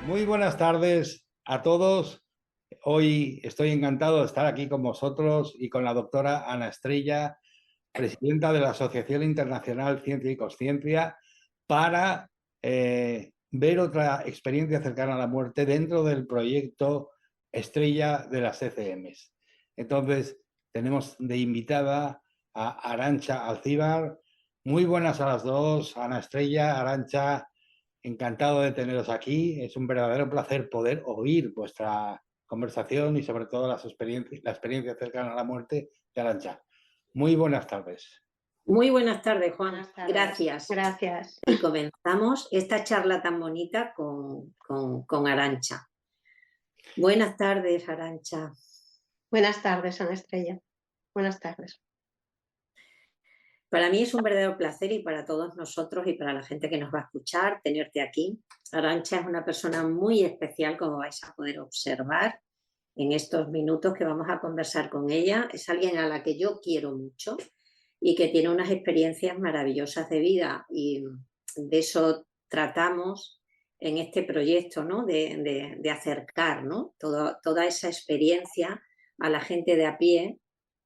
Muy buenas tardes a todos. Hoy estoy encantado de estar aquí con vosotros y con la doctora Ana Estrella, presidenta de la Asociación Internacional Ciencia y Consciencia, para ver otra experiencia cercana a la muerte dentro del proyecto Estrella de las ECMs. Entonces, tenemos de invitada a Arantxa Alcíbar. Muy buenas a las dos, Ana Estrella, Arantxa. Encantado de teneros aquí. Es un verdadero placer poder oír vuestra conversación y sobre todo la experiencia cercana a la muerte de Arantxa. Muy buenas tardes. Muy buenas tardes, Juan. Buenas tardes. Gracias. Gracias. Y comenzamos esta charla tan bonita con Arantxa. Buenas tardes, Arantxa. Buenas tardes, Ana Estrella. Buenas tardes. Para mí es un verdadero placer y para todos nosotros y para la gente que nos va a escuchar tenerte aquí. Arantxa es una persona muy especial, como vais a poder observar en estos minutos que vamos a conversar con ella. Es alguien a la que yo quiero mucho y que tiene unas experiencias maravillosas de vida, y de eso tratamos en este proyecto, ¿no? de acercar, ¿no? Toda esa experiencia a la gente de a pie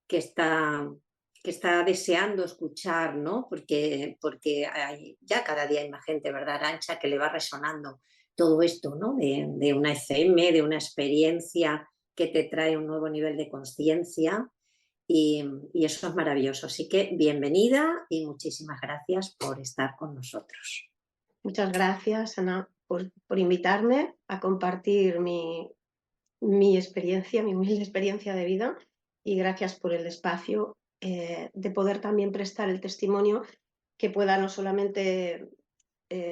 que está deseando escuchar, ¿no? Porque ya cada día hay más gente, ¿verdad, Arantxa?, que le va resonando todo esto, ¿no? De una ECM, de una experiencia que te trae un nuevo nivel de conciencia, y eso es maravilloso. Así que bienvenida y muchísimas gracias por estar con nosotros. Muchas gracias, Ana, por invitarme a compartir mi experiencia, mi humilde experiencia de vida, y gracias por el espacio de poder también prestar el testimonio que pueda no solamente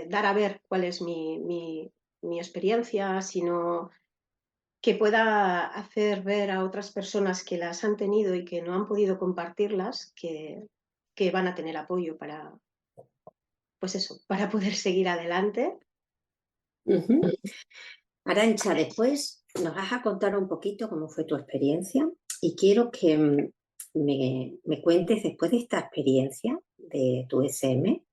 dar a ver cuál es mi experiencia, sino que pueda hacer ver a otras personas que las han tenido y que no han podido compartirlas, que van a tener apoyo para, pues eso, para poder seguir adelante. Arantxa, después nos vas a contar un poquito cómo fue tu experiencia, y quiero que me cuentes, después de esta experiencia de tu ECM,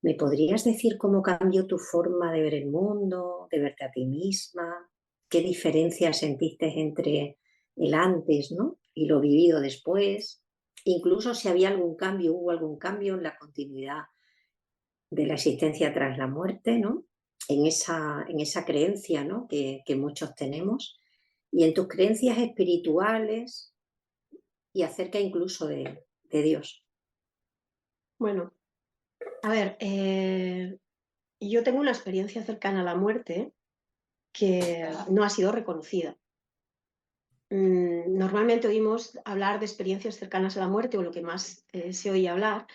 ¿me podrías decir cómo cambió tu forma de ver el mundo, de verte a ti misma? ¿Qué diferencia sentiste entre el antes, ¿no?, y lo vivido después? Incluso si había algún cambio, hubo algún cambio en la continuidad de la existencia tras la muerte, ¿no? En esa creencia, ¿no?, que muchos tenemos, y en tus creencias espirituales y acerca incluso de Dios. Bueno, a ver, yo tengo una experiencia cercana a la muerte que no ha sido reconocida. Normalmente oímos hablar de experiencias cercanas a la muerte, o lo que más se oye hablar,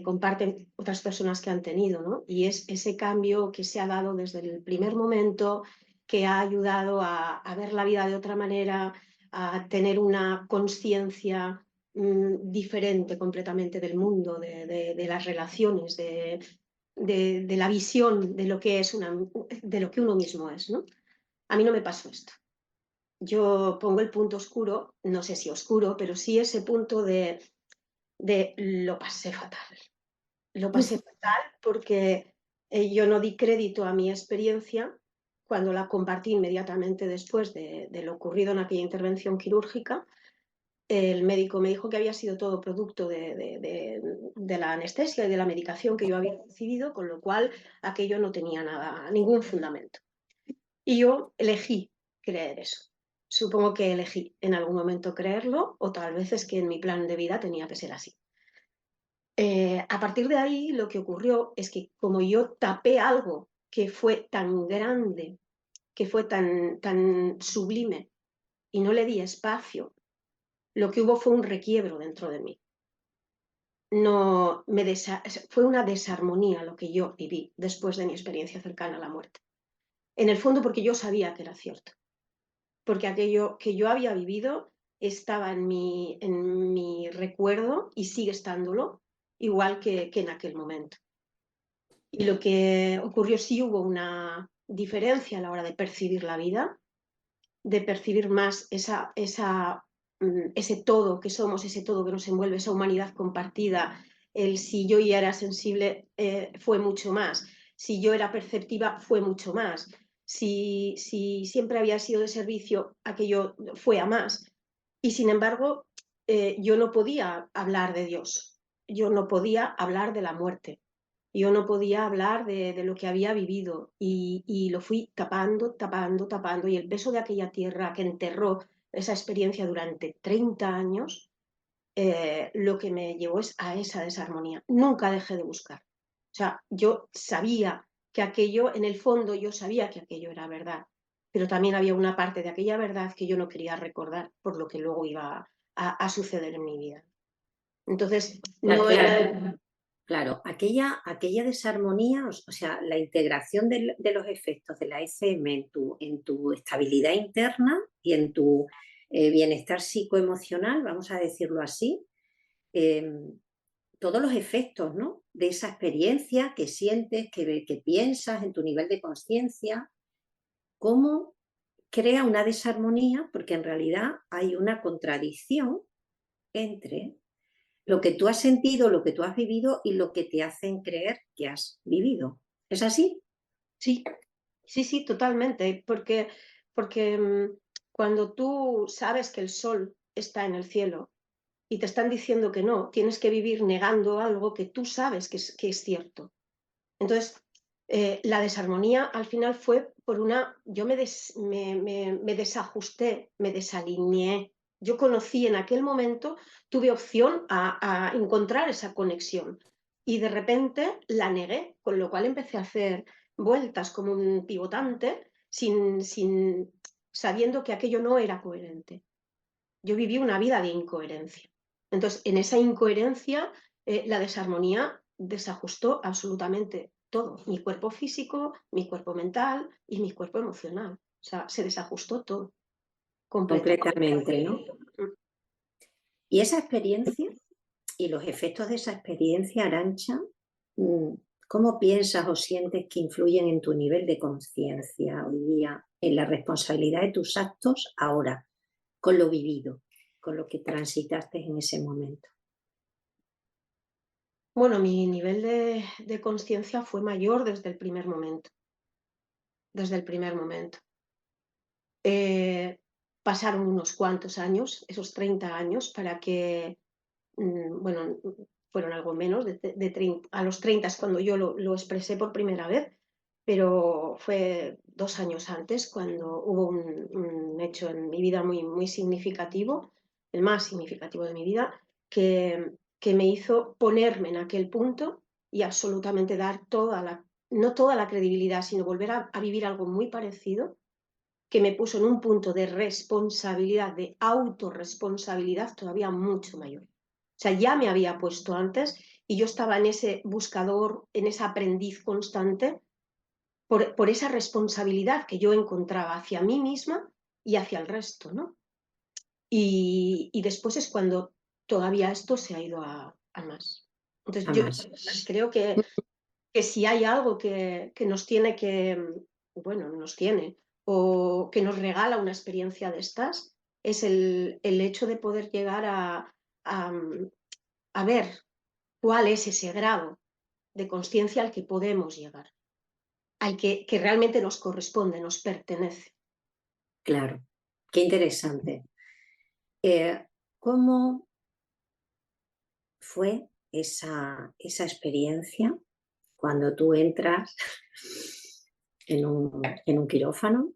comparten otras personas que han tenido, ¿no? Y es ese cambio que se ha dado desde el primer momento, que ha ayudado a ver la vida de otra manera, a tener una conciencia diferente completamente del mundo, de las relaciones, de la visión de lo que es de lo que uno mismo es, ¿no? A mí no me pasó esto. Yo pongo el punto oscuro, no sé si oscuro, pero sí ese punto de lo pasé fatal. Lo pasé fatal porque yo no di crédito a mi experiencia cuando la compartí inmediatamente después de lo ocurrido en aquella intervención quirúrgica. El médico me dijo que había sido todo producto de la anestesia y de la medicación que yo había recibido, con lo cual aquello no tenía nada, ningún fundamento. Y yo elegí creer eso. Supongo que elegí en algún momento creerlo, o tal vez es que en mi plan de vida tenía que ser así. A partir de ahí, lo que ocurrió es que, como yo tapé algo que fue tan grande, que fue tan sublime, y no le di espacio, lo que hubo fue un requiebro dentro de mí. No, fue una desarmonía lo que yo viví después de mi experiencia cercana a la muerte. En el fondo, porque yo sabía que era cierto, porque aquello que yo había vivido estaba en mi recuerdo y sigue estándolo, igual que en aquel momento. Y lo que ocurrió, sí hubo una diferencia a la hora de percibir la vida, de percibir más ese todo que somos, ese todo que nos envuelve, esa humanidad compartida. El si yo ya era sensible fue mucho más, si yo era perceptiva fue mucho más. si siempre había sido de servicio, aquello fue a más. Y sin embargo, yo no podía hablar de Dios, yo no podía hablar de la muerte, yo no podía hablar de lo que había vivido y lo fui tapando, tapando, tapando. Y el peso de aquella tierra que enterró esa experiencia durante 30 años, lo que me llevó es a esa desarmonía. Nunca dejé de buscar. O sea, yo sabía que aquello, en el fondo yo sabía que aquello era verdad, pero también había una parte de aquella verdad que yo no quería recordar por lo que luego iba a suceder en mi vida. Entonces, no era... Claro, aquella desarmonía, o sea, la integración de los efectos de la ECM en tu estabilidad interna y en tu bienestar psicoemocional, vamos a decirlo así, eh, todos los efectos, ¿no?, de esa experiencia que sientes, que piensas en tu nivel de conciencia, cómo crea una desarmonía, porque en realidad hay una contradicción entre lo que tú has sentido, lo que tú has vivido y lo que te hacen creer que has vivido. ¿Es así? Sí, sí, sí, totalmente, porque cuando tú sabes que el sol está en el cielo y te están diciendo que no, tienes que vivir negando algo que tú sabes que es cierto. Entonces, la desarmonía al final fue por una... Yo me desajusté, me desalineé. Yo conocí en aquel momento, tuve opción a encontrar esa conexión y de repente la negué, con lo cual empecé a hacer vueltas como un pivotante sabiendo que aquello no era coherente. Yo viví una vida de incoherencia. Entonces, en esa incoherencia, la desarmonía desajustó absolutamente todo, mi cuerpo físico, mi cuerpo mental y mi cuerpo emocional. O sea, se desajustó todo, completamente. Completamente, ¿no? Y esa experiencia y los efectos de esa experiencia, Arantxa, ¿cómo piensas o sientes que influyen en tu nivel de conciencia hoy día, en la responsabilidad de tus actos ahora, con lo vivido, con lo que transitaste en ese momento? Bueno, mi nivel de conciencia fue mayor desde el primer momento, desde el primer momento. Pasaron unos cuantos años, esos 30 años, para que, bueno, fueron algo menos, a los 30 es cuando yo lo expresé por primera vez, pero fue 2 años antes cuando hubo un hecho en mi vida muy, muy significativo, el más significativo de mi vida, que me hizo ponerme en aquel punto y absolutamente dar no toda la credibilidad, sino volver a vivir algo muy parecido, que me puso en un punto de responsabilidad, de autorresponsabilidad todavía mucho mayor. O sea, ya me había puesto antes y yo estaba en ese buscador, en ese aprendiz constante por esa responsabilidad que yo encontraba hacia mí misma y hacia el resto, ¿no? Y después es cuando todavía esto se ha ido a más. Entonces, yo Jamás. creo que si hay algo que nos tiene bueno, nos tiene, o que nos regala una experiencia de estas, es el hecho de poder llegar a, a ver cuál es ese grado de conciencia al que podemos llegar, al que realmente nos corresponde, nos pertenece. Claro, qué interesante. ¿Cómo fue esa experiencia cuando tú entras en un quirófano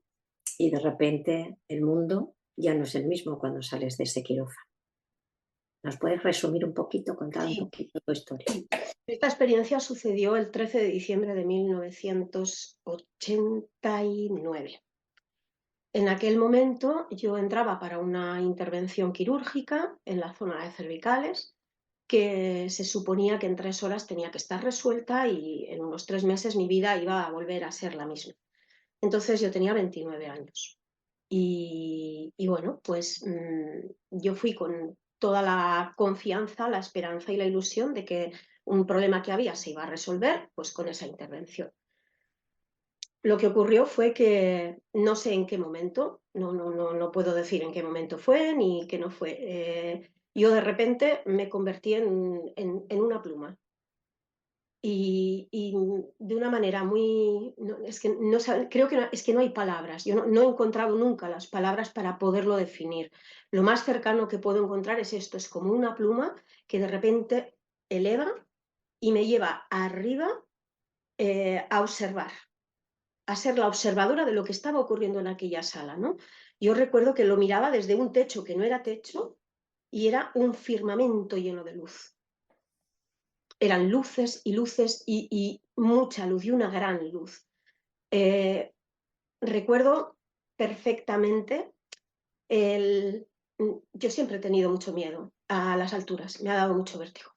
y de repente el mundo ya no es el mismo cuando sales de ese quirófano? ¿Nos puedes resumir un poquito, contar un Sí, poquito tu historia? sí. Esta experiencia sucedió el 13 de diciembre de 1989. En aquel momento yo entraba para una intervención quirúrgica en la zona de cervicales, que se suponía que en 3 horas tenía que estar resuelta y en unos 3 meses mi vida iba a volver a ser la misma. Entonces yo tenía 29 años. Y bueno, pues yo fui con toda la confianza, la esperanza y la ilusión de que un problema que había se iba a resolver pues con esa intervención. Lo que ocurrió fue que no sé en qué momento, no puedo decir en qué momento fue ni qué no fue. Yo de repente me convertí en una pluma. y de una manera muy... es que no, creo que es que no hay palabras. Yo no he encontrado nunca las palabras para poderlo definir. Lo más cercano que puedo encontrar es esto, es como una pluma que de repente eleva y me lleva arriba a observar, a ser la observadora de lo que estaba ocurriendo en aquella sala, ¿no? Yo recuerdo que lo miraba desde un techo que no era techo y era un firmamento lleno de luz. Eran luces y luces y mucha luz y una gran luz. Recuerdo perfectamente yo siempre he tenido mucho miedo a las alturas, me ha dado mucho vértigo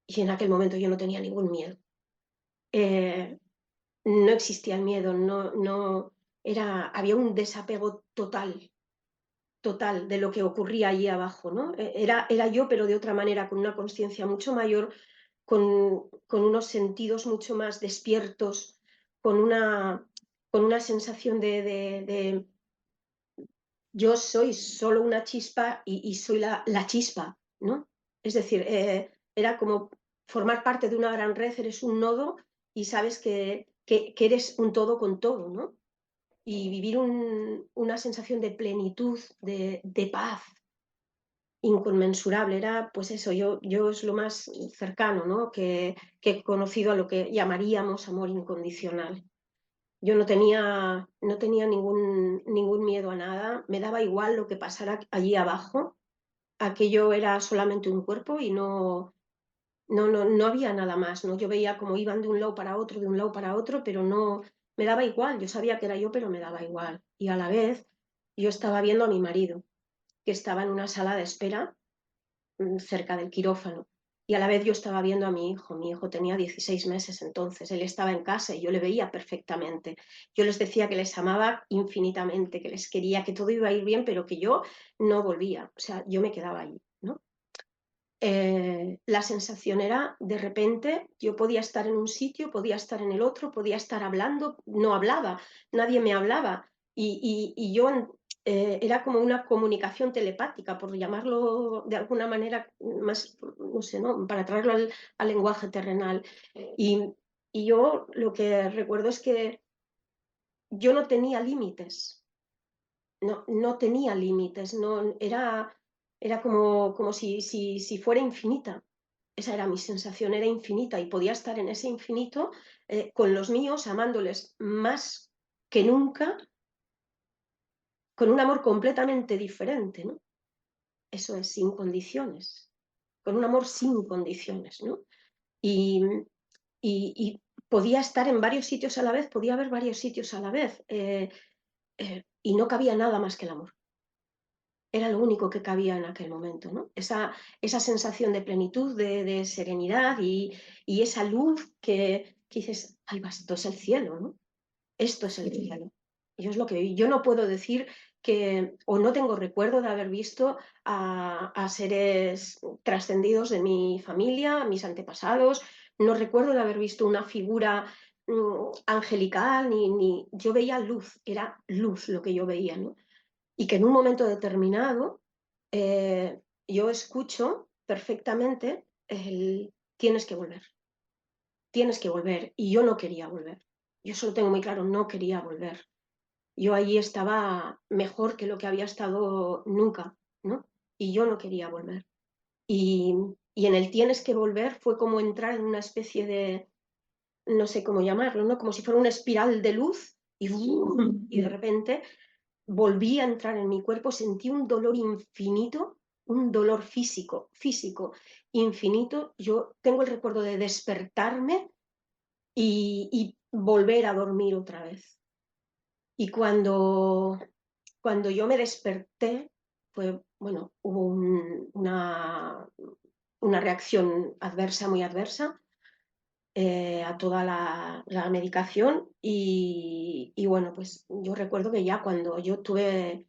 y en aquel momento yo no tenía ningún miedo. No existía el miedo, había un desapego total, total de lo que ocurría allí abajo, ¿no? Era yo, pero de otra manera, con una conciencia mucho mayor, con unos sentidos mucho más despiertos, con una sensación de yo soy solo una chispa y soy la chispa, ¿no? Es decir, era como formar parte de una gran red, eres un nodo y sabes que eres un todo con todo, ¿no? Y vivir una sensación de plenitud, de paz inconmensurable. Era, pues eso, yo es lo más cercano, ¿no? que he conocido a lo que llamaríamos amor incondicional. Yo no tenía ningún miedo a nada, me daba igual lo que pasara allí abajo, aquello era solamente un cuerpo y no había nada más, ¿no? Yo veía cómo iban de un lado para otro, de un lado para otro, pero no, me daba igual, yo sabía que era yo, pero me daba igual. Y a la vez yo estaba viendo a mi marido, que estaba en una sala de espera cerca del quirófano. Y a la vez yo estaba viendo a mi hijo tenía 16 meses entonces, él estaba en casa y yo le veía perfectamente. Yo les decía que les amaba infinitamente, que les quería, que todo iba a ir bien, pero que yo no volvía, o sea, yo me quedaba allí, ¿no? La sensación era, de repente, yo podía estar en un sitio, podía estar en el otro, podía estar hablando, no hablaba, nadie me hablaba y yo era como una comunicación telepática, por llamarlo de alguna manera más, no sé, ¿no? Para traerlo al lenguaje terrenal. Y, y yo lo que recuerdo es que yo no tenía límites, no tenía límites, no, era como si fuera infinita. Esa era mi sensación, era infinita y podía estar en ese infinito con los míos, amándoles más que nunca, con un amor completamente diferente, ¿no? Eso es, sin condiciones, con un amor sin condiciones, ¿no? Y, y podía estar en varios sitios a la vez, podía haber varios sitios a la vez y no cabía nada más que el amor. Era lo único que cabía en aquel momento, ¿no? Esa sensación de plenitud, de serenidad y esa luz que dices, ay, esto es el cielo, ¿no? Esto es el cielo. Y es lo que yo no puedo decir que, o no tengo recuerdo de haber visto a seres trascendidos de mi familia, mis antepasados, no recuerdo de haber visto una figura angelical, yo veía luz, era luz lo que yo veía, ¿no? Y que en un momento determinado yo escucho perfectamente el tienes que volver, y yo no quería volver. Yo eso lo tengo muy claro, no quería volver. Yo allí estaba mejor que lo que había estado nunca, ¿no? Y yo no quería volver. Y, y en el tienes que volver fue como entrar en una especie de, no sé cómo llamarlo, ¿no? Como si fuera una espiral de luz y de repente volví a entrar en mi cuerpo, sentí un dolor infinito, un dolor físico infinito. Yo tengo el recuerdo de despertarme y volver a dormir otra vez. Y cuando yo me desperté, fue, bueno, hubo una reacción adversa, muy adversa, a toda la medicación y bueno, pues yo recuerdo que ya cuando yo tuve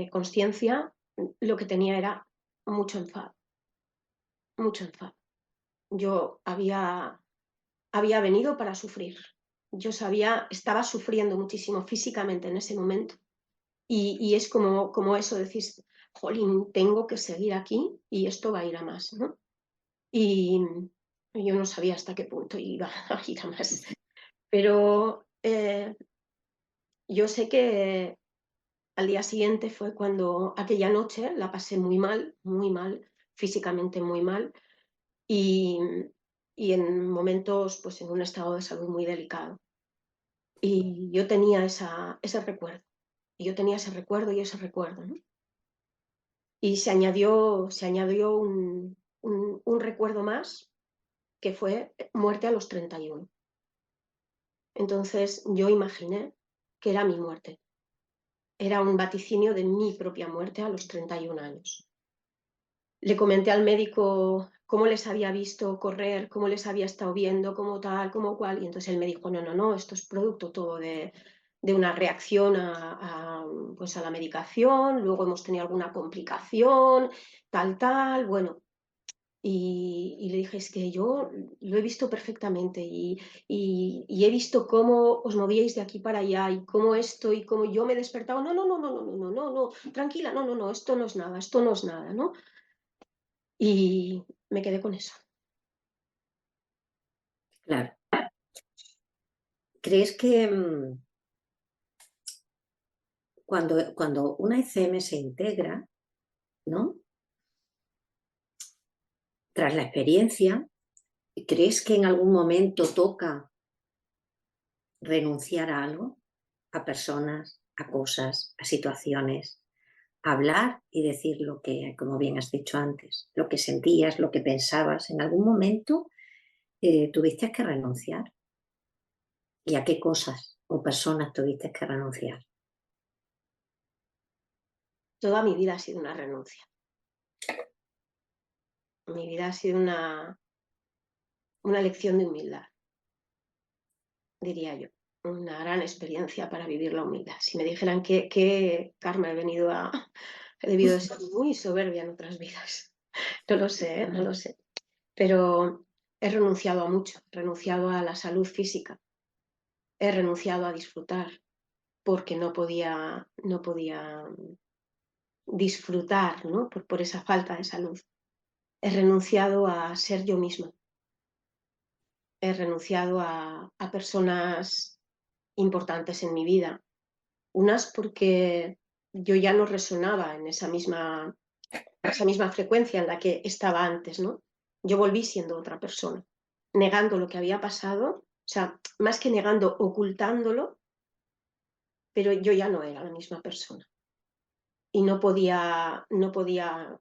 consciencia, lo que tenía era mucho enfado, mucho enfado. Yo había venido para sufrir. Yo estaba sufriendo muchísimo físicamente en ese momento. Y es como eso, decís, jolín, tengo que seguir aquí y esto va a ir a más, ¿no? Y, Yo no sabía hasta qué punto iba a ir a más. Pero yo sé que al día siguiente fue cuando aquella noche la pasé muy mal, físicamente muy mal y, y en momentos, pues en un estado de salud muy delicado. Y yo tenía ese recuerdo, y yo tenía ese recuerdo y ese recuerdo, ¿no? Y se añadió un recuerdo más, que fue muerte a los 31. Entonces yo imaginé que era mi muerte. Era un vaticinio de mi propia muerte a los 31 años. Le comenté al médico cómo les había visto correr, cómo les había estado viendo, cómo tal, cómo cual, y entonces él me dijo, no, no, no, esto es producto todo de una reacción pues a la medicación, luego hemos tenido alguna complicación, tal, bueno. Y le dije, es que yo lo he visto perfectamente y he visto cómo os movíais de aquí para allá y cómo esto y cómo yo me he despertado. No, no, no, no, no, no, no, no, no, tranquila, no, no, no, esto no es nada, ¿no? Y me quedé con eso. Claro. ¿Crees que cuando una ECM se integra, ¿no? Tras la experiencia, ¿crees que en algún momento toca renunciar a algo? A personas, a cosas, a situaciones. Hablar y decir lo que, como bien has dicho antes, lo que sentías, lo que pensabas. ¿En algún momento tuviste que renunciar? ¿Y a qué cosas o personas tuviste que renunciar? Toda mi vida ha sido una renuncia. Mi vida ha sido una lección de humildad, diría yo. Una gran experiencia para vivir la humildad. Si me dijeran qué karma he debido de ser muy soberbia en otras vidas. No lo sé, no lo sé. Pero he renunciado a mucho. He renunciado a la salud física. He renunciado a disfrutar porque no podía disfrutar, ¿no? Por esa falta de salud. He renunciado a ser yo misma. He renunciado a personas importantes en mi vida. Unas porque yo ya no resonaba en esa misma frecuencia en la que estaba antes, ¿no? Yo volví siendo otra persona, negando lo que había pasado, o sea, más que negando, ocultándolo, pero yo ya no era la misma persona. Y no podía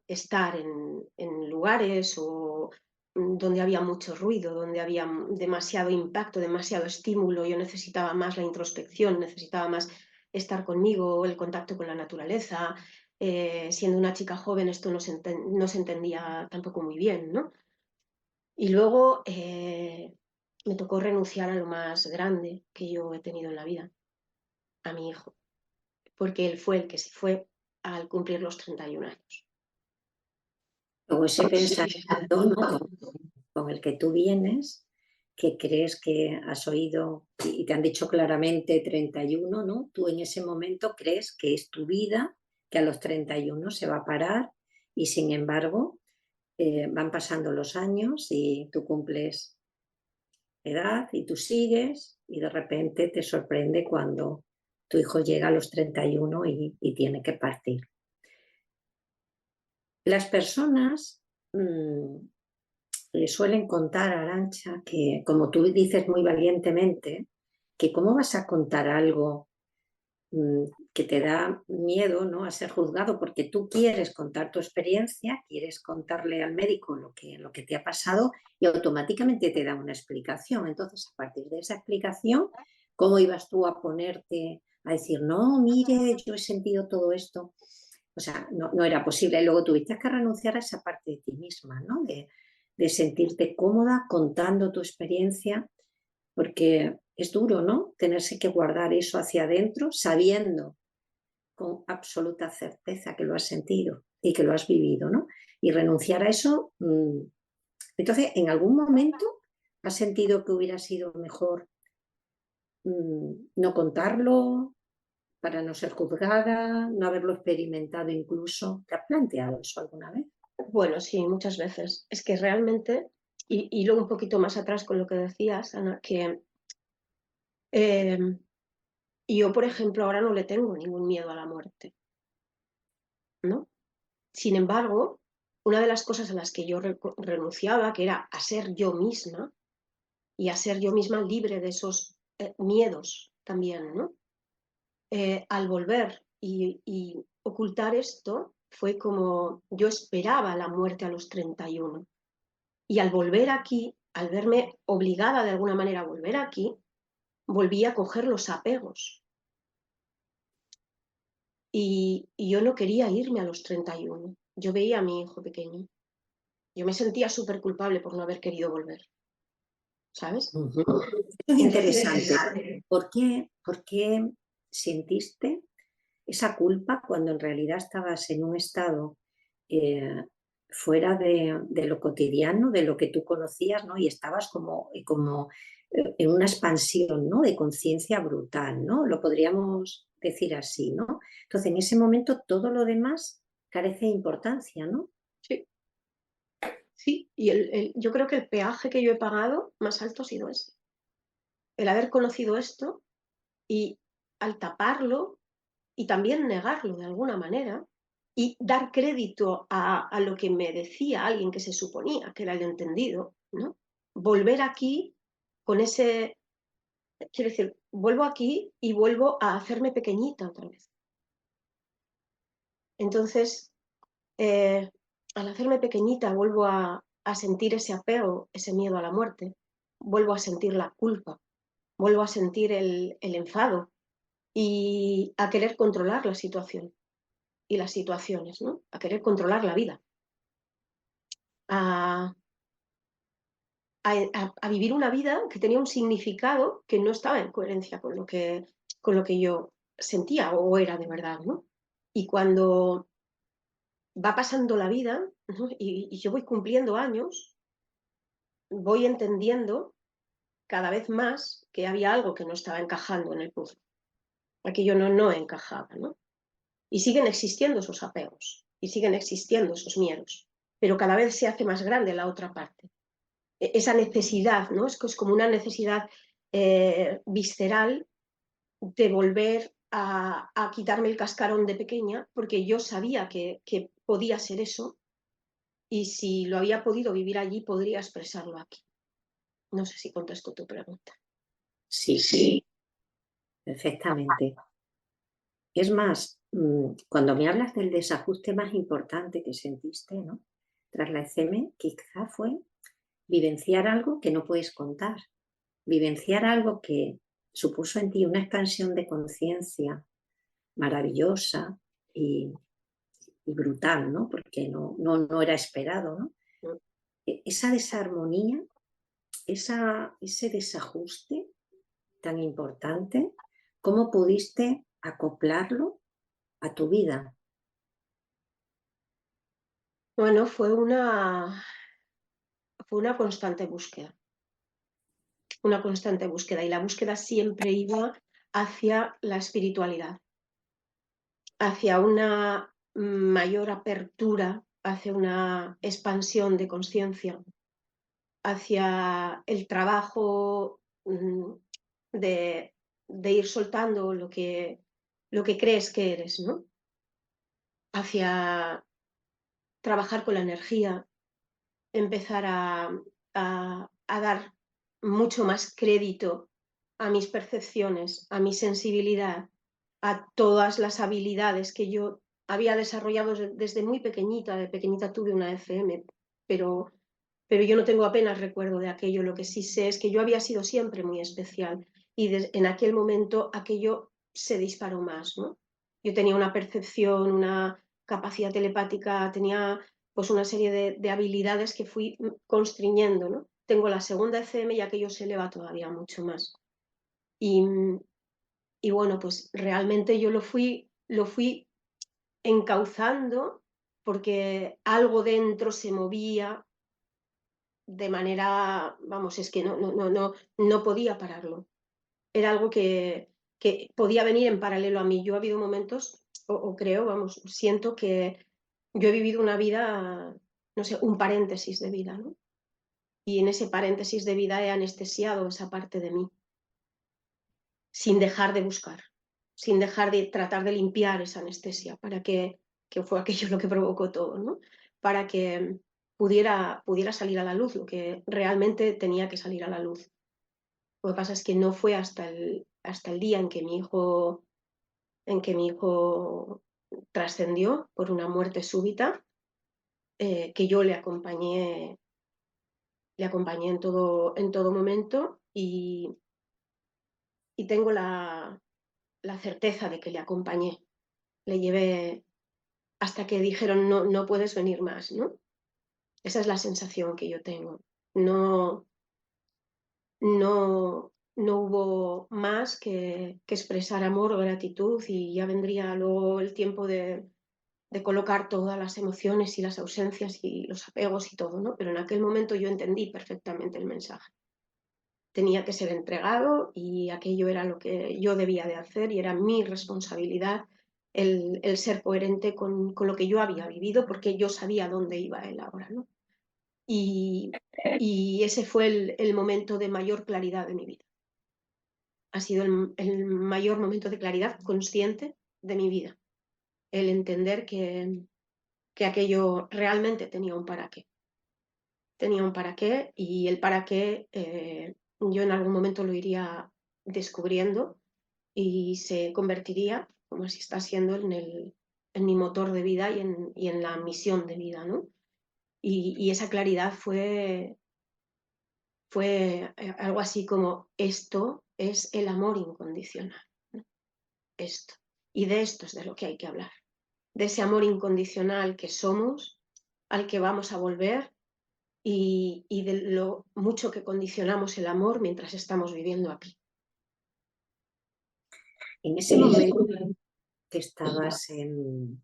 estar en lugares o donde había mucho ruido, donde había demasiado impacto, demasiado estímulo. Yo necesitaba más la introspección, necesitaba más estar conmigo, el contacto con la naturaleza. Siendo una chica joven esto no se entendía tampoco muy bien, ¿no? Y luego me tocó renunciar a lo más grande que yo he tenido en la vida, a mi hijo, porque él fue el que se fue al cumplir los 31 años. O ese pensamiento, ¿no? con el que tú vienes, que crees que has oído y te han dicho claramente 31, ¿no? Tú en ese momento crees que es tu vida, que a los 31 se va a parar y sin embargo van pasando los años y tú cumples edad y tú sigues y de repente te sorprende cuando tu hijo llega a los 31 y tiene que partir. Las personas le suelen contar a Arantxa que, como tú dices muy valientemente, que cómo vas a contar algo que te da miedo, ¿no?, a ser juzgado, porque tú quieres contar tu experiencia, quieres contarle al médico lo que te ha pasado y automáticamente te da una explicación. Entonces, a partir de esa explicación, ¿cómo ibas tú a ponerte a decir, no, mire, yo he sentido todo esto? O sea, no era posible. Luego tuviste que renunciar a esa parte de ti misma, ¿no? De sentirte cómoda contando tu experiencia, porque es duro, ¿no? Tenerse que guardar eso hacia adentro, sabiendo con absoluta certeza que lo has sentido y que lo has vivido, ¿no? Y renunciar a eso. Entonces, ¿en algún momento has sentido que hubiera sido mejor no contarlo para no ser juzgada, no haberlo experimentado incluso? ¿Te has planteado eso alguna vez? Bueno, sí, muchas veces. Es que realmente y luego un poquito más atrás con lo que decías, Ana, que yo, por ejemplo, ahora no le tengo ningún miedo a la muerte, ¿no? Sin embargo, una de las cosas a las que yo renunciaba, que era a ser yo misma, y a ser yo misma libre de esos miedos también, ¿no? Al volver y ocultar esto, fue como yo esperaba la muerte a los 31. Y al volver aquí, al verme obligada de alguna manera a volver aquí, volví a coger los apegos. Y yo no quería irme a los 31. Yo veía a mi hijo pequeño. Yo me sentía súper culpable por no haber querido volver, ¿sabes? Es Entonces, interesante. ¿Por qué sentiste esa culpa cuando en realidad estabas en un estado eh, fuera de lo cotidiano, de lo que tú conocías, ¿no? Y estabas como en una expansión, ¿no? De conciencia brutal, ¿no? Lo podríamos decir así, ¿no? Entonces, en ese momento todo lo demás carece de importancia, ¿no? sí, sí. Y yo creo que el peaje que yo he pagado más alto ha sido ese. El haber conocido esto y al taparlo y también negarlo de alguna manera y dar crédito a lo que me decía alguien que se suponía que era el entendido, ¿no? Volver aquí con ese, quiero decir, vuelvo aquí y vuelvo a hacerme pequeñita otra vez. Entonces, al hacerme pequeñita vuelvo a sentir ese apego, ese miedo a la muerte, vuelvo a sentir la culpa, vuelvo a sentir el enfado y a querer controlar la situación y las situaciones, ¿no? A querer controlar la vida, a, a vivir una vida que tenía un significado que no estaba en coherencia con lo que yo sentía o era de verdad, ¿no? Y cuando va pasando la vida, ¿no? Y yo voy cumpliendo años, voy entendiendo cada vez más que había algo que no estaba encajando en el puzzle. Aquello no encajaba, ¿no? Y siguen existiendo esos apegos, y siguen existiendo esos miedos, pero cada vez se hace más grande la otra parte. Esa necesidad, ¿no? Es como una necesidad visceral de volver a quitarme el cascarón de pequeña, porque yo sabía que podía ser eso, y si lo había podido vivir allí, podría expresarlo aquí. No sé si contesto tu pregunta. Sí, perfectamente. Es más, cuando me hablas del desajuste más importante que sentiste, ¿no? Tras la ECM, quizá fue vivenciar algo que no puedes contar, vivenciar algo que supuso en ti una expansión de conciencia maravillosa y brutal, ¿no? Porque no era esperado, ¿no? Esa desarmonía, ese desajuste tan importante, ¿cómo pudiste acoplarlo a tu vida? Bueno, fue una constante búsqueda, y la búsqueda siempre iba hacia la espiritualidad, hacia una mayor apertura, hacia una expansión de conciencia, hacia el trabajo de ir soltando lo que crees que eres, ¿no? Hacia trabajar con la energía, empezar a dar mucho más crédito a mis percepciones, a mi sensibilidad, a todas las habilidades que yo había desarrollado desde muy pequeñita. De pequeñita tuve una FM, pero yo no tengo apenas recuerdo de aquello. Lo que sí sé es que yo había sido siempre muy especial y en aquel momento aquello se disparó más, ¿no? Yo tenía una percepción, una capacidad telepática, tenía pues una serie de habilidades que fui constriñendo, ¿no? Tengo la segunda ECM y aquello se eleva todavía mucho más. Y, y bueno, pues realmente yo lo fui encauzando porque algo dentro se movía de manera, vamos, es que no podía pararlo. Era algo que podía venir en paralelo a mí. Yo ha habido momentos, o creo, vamos, siento que yo he vivido una vida, no sé, un paréntesis de vida, ¿no? y en ese paréntesis de vida he anestesiado esa parte de mí, sin dejar de buscar, sin dejar de tratar de limpiar esa anestesia, para que fue aquello lo que provocó todo, ¿no? Para que pudiera salir a la luz lo que realmente tenía que salir a la luz. Lo que pasa es que no fue hasta el día en que mi hijo trascendió por una muerte súbita, que yo le acompañé en todo momento, y tengo la certeza de que le acompañé. Le llevé hasta que dijeron, no, no puedes venir más, ¿no? Esa es la sensación que yo tengo. No, no hubo más que expresar amor o gratitud, y ya vendría luego el tiempo de colocar todas las emociones y las ausencias y los apegos y todo, ¿no? Pero en aquel momento yo entendí perfectamente el mensaje. Tenía que ser entregado y aquello era lo que yo debía de hacer, y era mi responsabilidad el ser coherente con lo que yo había vivido, porque yo sabía dónde iba él ahora, ¿no? Y, y ese fue el momento de mayor claridad de mi vida. Ha sido el mayor momento de claridad consciente de mi vida. El entender que aquello realmente tenía un para qué. Tenía un para qué, y el para qué yo en algún momento lo iría descubriendo, y se convertiría, como así está siendo, en mi motor de vida y en la misión de vida, ¿no? Y esa claridad fue algo así como: esto es el amor incondicional, ¿no? Esto. Y de esto es de lo que hay que hablar. De ese amor incondicional que somos, al que vamos a volver, y de lo mucho que condicionamos el amor mientras estamos viviendo aquí. En ese momento que estabas en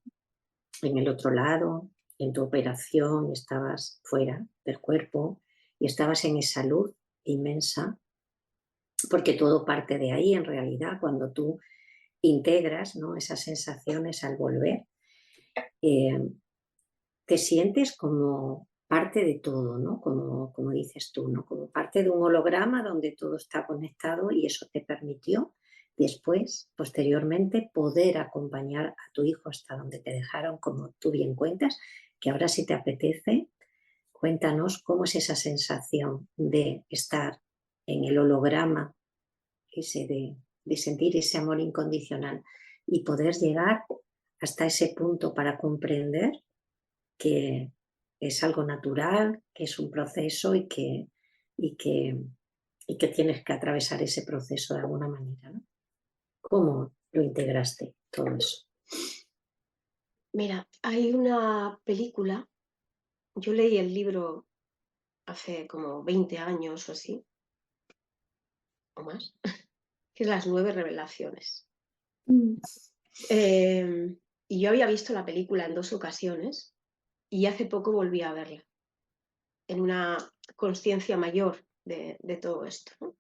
el otro lado, en tu operación, estabas fuera del cuerpo y estabas en esa luz inmensa, porque todo parte de ahí en realidad, cuando tú integras, ¿no?, esas sensaciones al volver, eh, te sientes como parte de todo, ¿no? Como dices tú, ¿no? Como parte de un holograma donde todo está conectado, y eso te permitió después, posteriormente, poder acompañar a tu hijo hasta donde te dejaron, como tú bien cuentas, que ahora, si te apetece, cuéntanos cómo es esa sensación de estar en el holograma, ese de sentir ese amor incondicional y poder llegar hasta ese punto para comprender que es algo natural, que es un proceso, y que, y que tienes que atravesar ese proceso de alguna manera, ¿no? ¿Cómo lo integraste todo eso? Mira, hay una película, yo leí el libro hace como 20 años o así, o más, que es Las 9 revelaciones. Y yo había visto la película en 2 ocasiones, y hace poco volví a verla, en una conciencia mayor de todo esto, ¿no?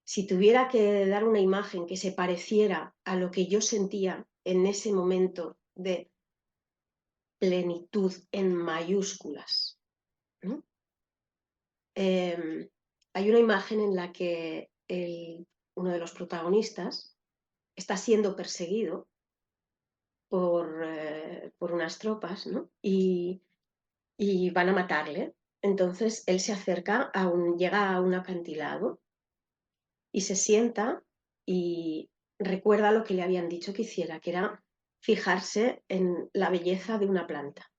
Si tuviera que dar una imagen que se pareciera a lo que yo sentía en ese momento de plenitud en mayúsculas, ¿no? Hay una imagen en la que uno de los protagonistas está siendo perseguido por unas tropas, ¿no? Y van a matarle. Entonces él se acerca, llega a un acantilado y se sienta, y recuerda lo que le habían dicho que hiciera, que era fijarse en la belleza de una planta,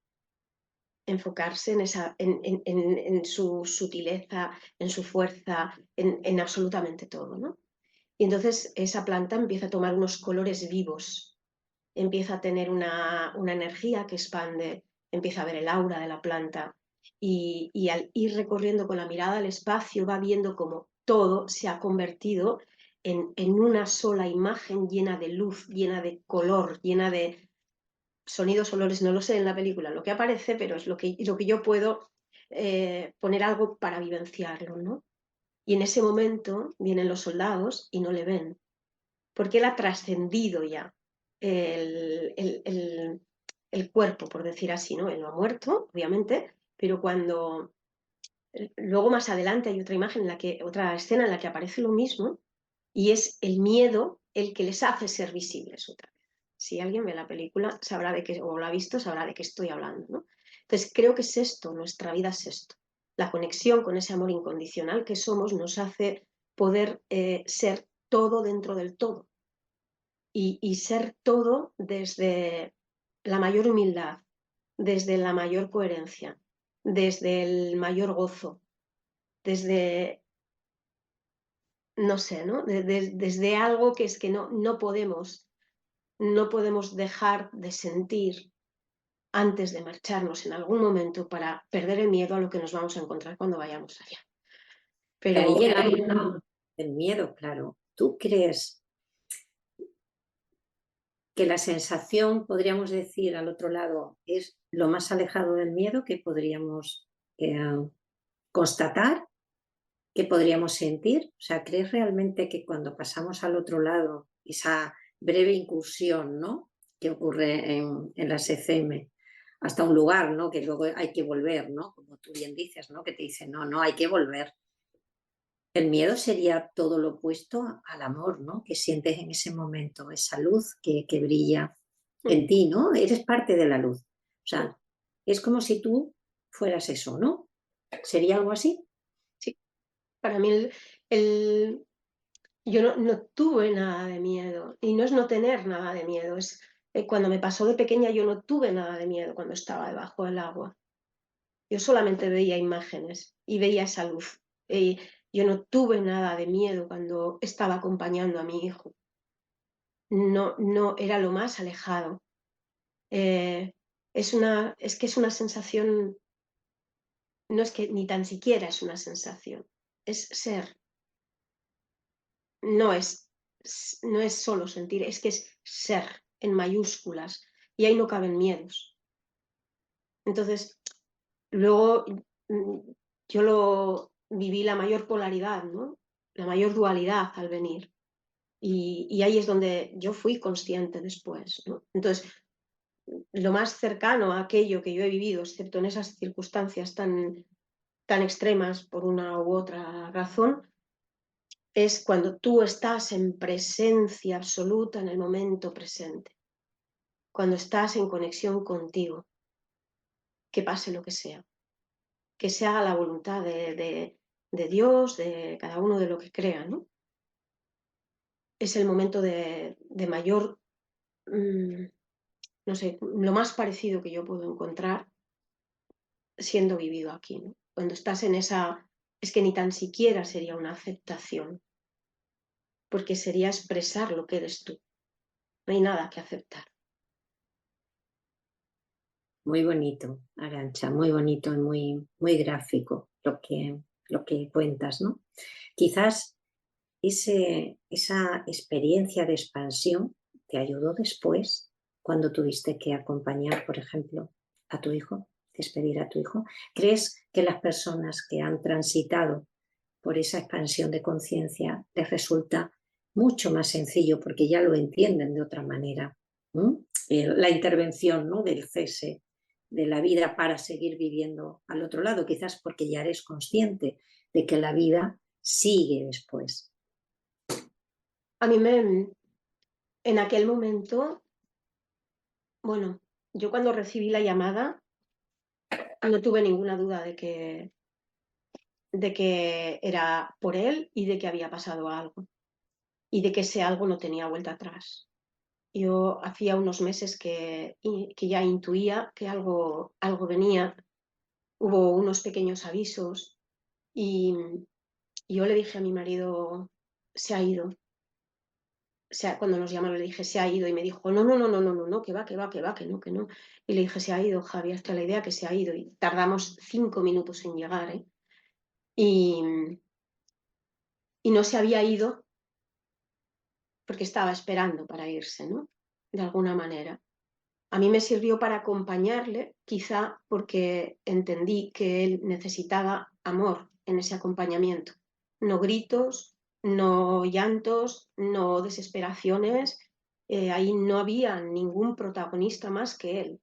enfocarse en su sutileza, en su fuerza, en absolutamente todo, ¿no? Y entonces esa planta empieza a tomar unos colores vivos, empieza a tener una energía que expande, empieza a ver el aura de la planta, y al ir recorriendo con la mirada al espacio va viendo cómo todo se ha convertido en una sola imagen llena de luz, llena de color, llena de sonidos, olores, no lo sé en la película lo que aparece, pero es lo que yo puedo poner algo para vivenciarlo, ¿no? Y en ese momento vienen los soldados y no le ven, porque él ha trascendido ya el, el, el, el cuerpo, por decir así, ¿no? Él no ha muerto, obviamente, pero cuando luego más adelante hay otra imagen, otra escena en la que aparece lo mismo, y es el miedo el que les hace ser visibles otra vez. Si alguien ve la película sabrá o lo ha visto, sabrá de qué estoy hablando, ¿no? Entonces creo que es esto, nuestra vida es esto. La conexión con ese amor incondicional que somos nos hace poder ser todo dentro del todo. Y ser todo desde la mayor humildad, desde la mayor coherencia, desde el mayor gozo, desde, no sé, ¿no? Desde algo que es que no podemos dejar de sentir antes de marcharnos en algún momento para perder el miedo a lo que nos vamos a encontrar cuando vayamos allá. Y ahí Pero llega el miedo, claro. ¿Tú crees que la sensación, podríamos decir, al otro lado, es lo más alejado del miedo que podríamos eh, constatar, que podríamos sentir? O sea, ¿crees realmente que cuando pasamos al otro lado, esa breve incursión, ¿no?, que ocurre en las ECM, hasta un lugar, ¿no?, que luego hay que volver, ¿no?, como tú bien dices, ¿no?, que te dicen, no, hay que volver. El miedo sería todo lo opuesto al amor, ¿no?, que sientes en ese momento, esa luz que brilla en ti, ¿no? Eres parte de la luz. O sea, es como si tú fueras eso, ¿no? ¿Sería algo así? sí, para mí yo no tuve nada de miedo, y no es no tener nada de miedo, es cuando me pasó de pequeña yo no tuve nada de miedo cuando estaba debajo del agua. Yo solamente veía imágenes y veía esa luz. Yo no tuve nada de miedo cuando estaba acompañando a mi hijo. No era lo más alejado. Es que es una sensación, no es que ni tan siquiera es una sensación, es ser. No es, no es solo sentir, es que es ser en mayúsculas, y ahí no caben miedos. Entonces, luego yo viví la mayor polaridad, ¿no? La mayor dualidad al venir. Y ahí es donde yo fui consciente después, ¿no? Entonces, lo más cercano a aquello que yo he vivido, excepto en esas circunstancias tan extremas por una u otra razón, es cuando tú estás en presencia absoluta en el momento presente, cuando estás en conexión contigo, que pase lo que se haga la voluntad de Dios, de cada uno de lo que crea, ¿no? Es el momento de mayor, no sé, lo más parecido que yo puedo encontrar siendo vivido aquí, ¿no? Cuando estás en esa, es que ni tan siquiera sería una aceptación, porque sería expresar lo que eres tú. No hay nada que aceptar. Muy bonito, Arantxa, muy bonito y muy gráfico lo que cuentas, ¿no? Quizás esa experiencia de expansión te ayudó después cuando tuviste que acompañar, por ejemplo, a tu hijo, despedir a tu hijo. ¿Crees que las personas que han transitado por esa expansión de conciencia les resulta mucho más sencillo porque ya lo entienden de otra manera? La intervención, ¿no?, del cese de la vida para seguir viviendo al otro lado, quizás porque ya eres consciente de que la vida sigue después. A mí en aquel momento, bueno, yo cuando recibí la llamada no tuve ninguna duda de que era por él y de que había pasado algo y de que ese algo no tenía vuelta atrás. Yo hacía unos meses que ya intuía que algo venía, hubo unos pequeños avisos y yo le dije a mi marido, se ha ido. O sea, cuando nos llamaron le dije, se ha ido, y me dijo, no, que va, que no. Y le dije, se ha ido, Javi, hasta la idea que se ha ido. Y tardamos 5 minutos en llegar, ¿eh? Y no se había ido porque estaba esperando para irse, ¿no? De alguna manera. A mí me sirvió para acompañarle, quizá porque entendí que él necesitaba amor en ese acompañamiento. No gritos, no llantos, no desesperaciones. Ahí no había ningún protagonista más que él.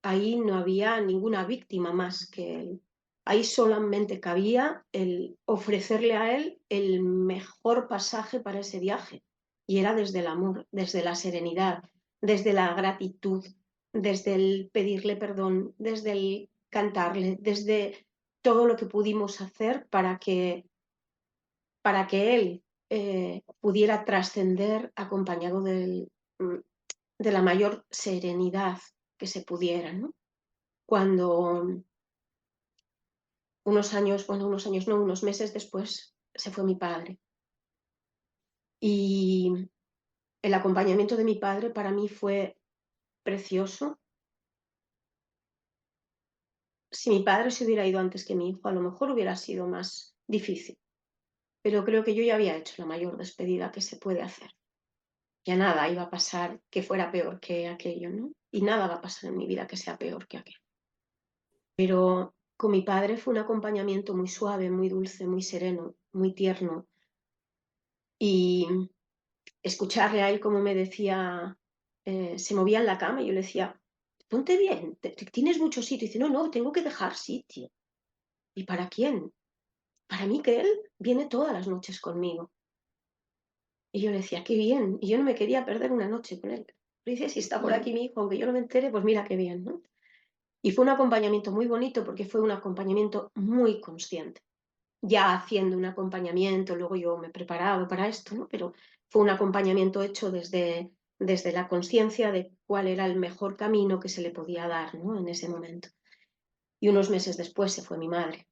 Ahí no había ninguna víctima más que él. ahí solamente cabía el ofrecerle a él el mejor pasaje para ese viaje. Y era desde el amor, desde la serenidad, desde la gratitud, desde el pedirle perdón, desde el cantarle, desde todo lo que pudimos hacer para que él pudiera trascender acompañado de la mayor serenidad que se pudiera, ¿no? Cuando unos meses después se fue mi padre. Y el acompañamiento de mi padre para mí fue precioso. Si mi padre se hubiera ido antes que mi hijo, a lo mejor hubiera sido más difícil. Pero creo que yo ya había hecho la mayor despedida que se puede hacer. Ya nada iba a pasar que fuera peor que aquello, ¿no? Y nada va a pasar en mi vida que sea peor que aquello. Pero con mi padre fue un acompañamiento muy suave, muy dulce, muy sereno, muy tierno. Y escucharle a él como me decía, se movía en la cama y yo le decía, ponte bien, tienes mucho sitio. Y dice, no, tengo que dejar sitio. ¿Y para quién? Para mí, que él viene todas las noches conmigo. Y yo le decía, qué bien. Y yo no me quería perder una noche con él. Pero dice, si está por aquí mi hijo, aunque yo no me entere, pues mira qué bien, ¿no? Y fue un acompañamiento muy bonito porque fue un acompañamiento muy consciente. Ya haciendo un acompañamiento, luego yo me he preparado para esto, ¿no? Pero fue un acompañamiento hecho desde la conciencia de cuál era el mejor camino que se le podía dar, ¿no? En ese momento. Y unos meses después se fue mi madre.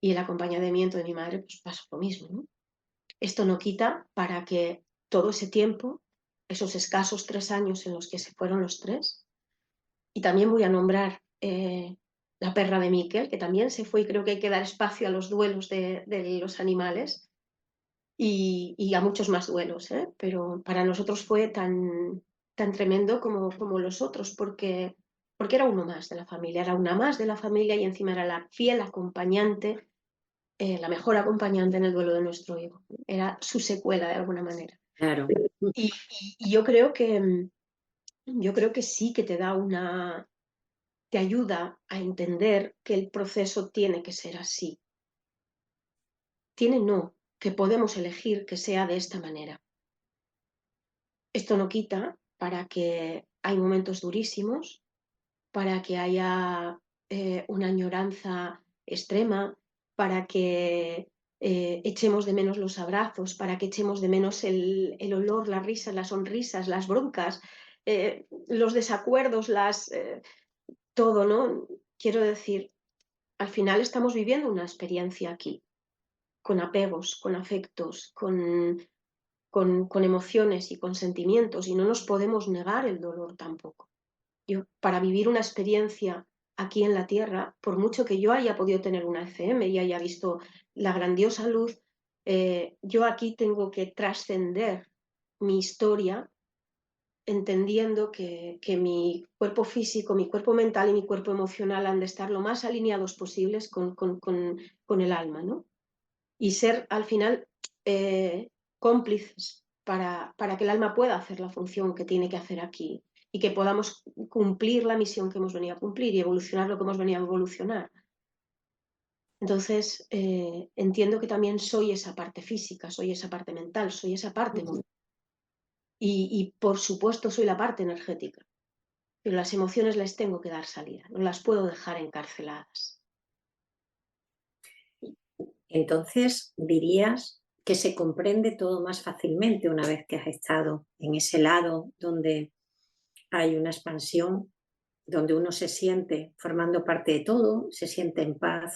Y el acompañamiento de mi madre, pues pasó lo mismo, ¿no? Esto no quita para que todo ese tiempo, esos escasos 3 años en los que se fueron los tres, y también voy a nombrar la perra de Miquel, que también se fue, y creo que hay que dar espacio a los duelos de los animales y a muchos más duelos, ¿eh? Pero para nosotros fue tan tremendo como los otros, porque era uno más de la familia, era una más de la familia y encima era la fiel acompañante, la mejor acompañante en el duelo de nuestro hijo. Era su secuela de alguna manera. Claro. Y yo creo que sí que te ayuda a entender que el proceso tiene que ser así. No, que podemos elegir que sea de esta manera. Esto no quita para que hay momentos durísimos, para que haya una añoranza extrema, para que echemos de menos los abrazos, para que echemos de menos el olor, las risas, las sonrisas, las broncas, los desacuerdos, todo, ¿no? Quiero decir, al final estamos viviendo una experiencia aquí, con apegos, con afectos, con emociones y con sentimientos, y no nos podemos negar el dolor tampoco. Para vivir una experiencia aquí en la Tierra, por mucho que yo haya podido tener una ECM y haya visto la grandiosa luz, yo aquí tengo que trascender mi historia entendiendo que mi cuerpo físico, mi cuerpo mental y mi cuerpo emocional han de estar lo más alineados posibles con el alma, ¿no? Y ser al final cómplices para que el alma pueda hacer la función que tiene que hacer aquí y que podamos cumplir la misión que hemos venido a cumplir y evolucionar lo que hemos venido a evolucionar. Entonces, entiendo que también soy esa parte física, soy esa parte mental, soy esa parte emocional. Y por supuesto soy la parte energética, pero las emociones les tengo que dar salida, no las puedo dejar encarceladas. Entonces dirías que se comprende todo más fácilmente una vez que has estado en ese lado donde hay una expansión, donde uno se siente formando parte de todo, se siente en paz,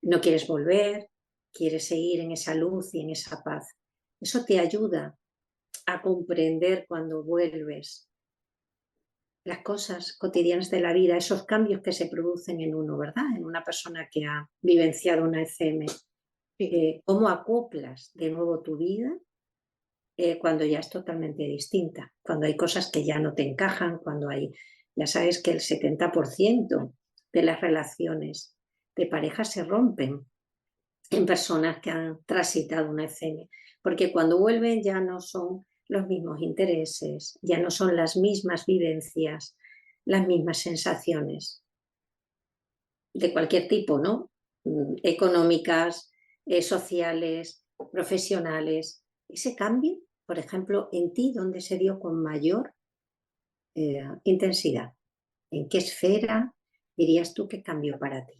no quieres volver, quieres seguir en esa luz y en esa paz. Eso te ayuda a comprender cuando vuelves las cosas cotidianas de la vida, esos cambios que se producen en uno, ¿verdad? En una persona que ha vivenciado una ECM. Sí. ¿Cómo acoplas de nuevo tu vida cuando ya es totalmente distinta? Cuando hay cosas que ya no te encajan, ya sabes que el 70% de las relaciones de pareja se rompen en personas que han transitado una ECM, porque cuando vuelven ya no son los mismos intereses, ya no son las mismas vivencias, las mismas sensaciones. de cualquier tipo, ¿no? Económicas, sociales, profesionales. Ese cambio, por ejemplo, en ti, ¿dónde se dio con mayor intensidad? ¿En qué esfera dirías tú que cambió para ti?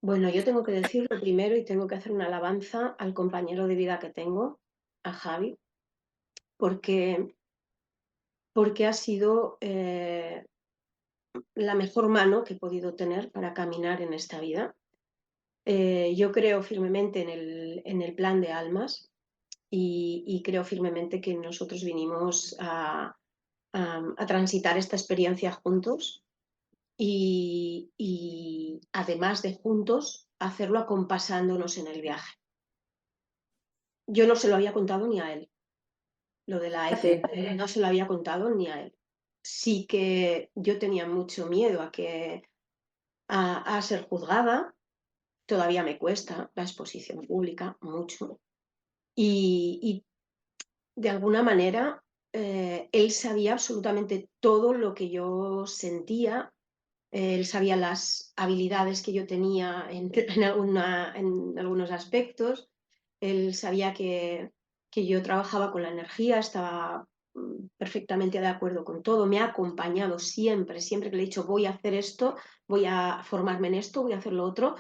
Bueno, yo tengo que decirlo primero y tengo que hacer una alabanza al compañero de vida que tengo, a Javi, porque, porque ha sido la mejor mano que he podido tener para caminar en esta vida. Yo creo firmemente en el plan de almas y creo firmemente que nosotros vinimos a transitar esta experiencia juntos y además de juntos, hacerlo acompasándonos en el viaje. Yo no se lo había contado ni a él, lo de la ECE, no se lo había contado ni a él. Sí que yo tenía mucho miedo a ser juzgada, todavía me cuesta la exposición pública, mucho. Y de alguna manera él sabía absolutamente todo lo que yo sentía, él sabía las habilidades que yo tenía en algunos aspectos, él sabía que yo trabajaba con la energía, estaba perfectamente de acuerdo con todo, me ha acompañado siempre, siempre que le he dicho voy a hacer esto, voy a formarme en esto, voy a hacer lo otro,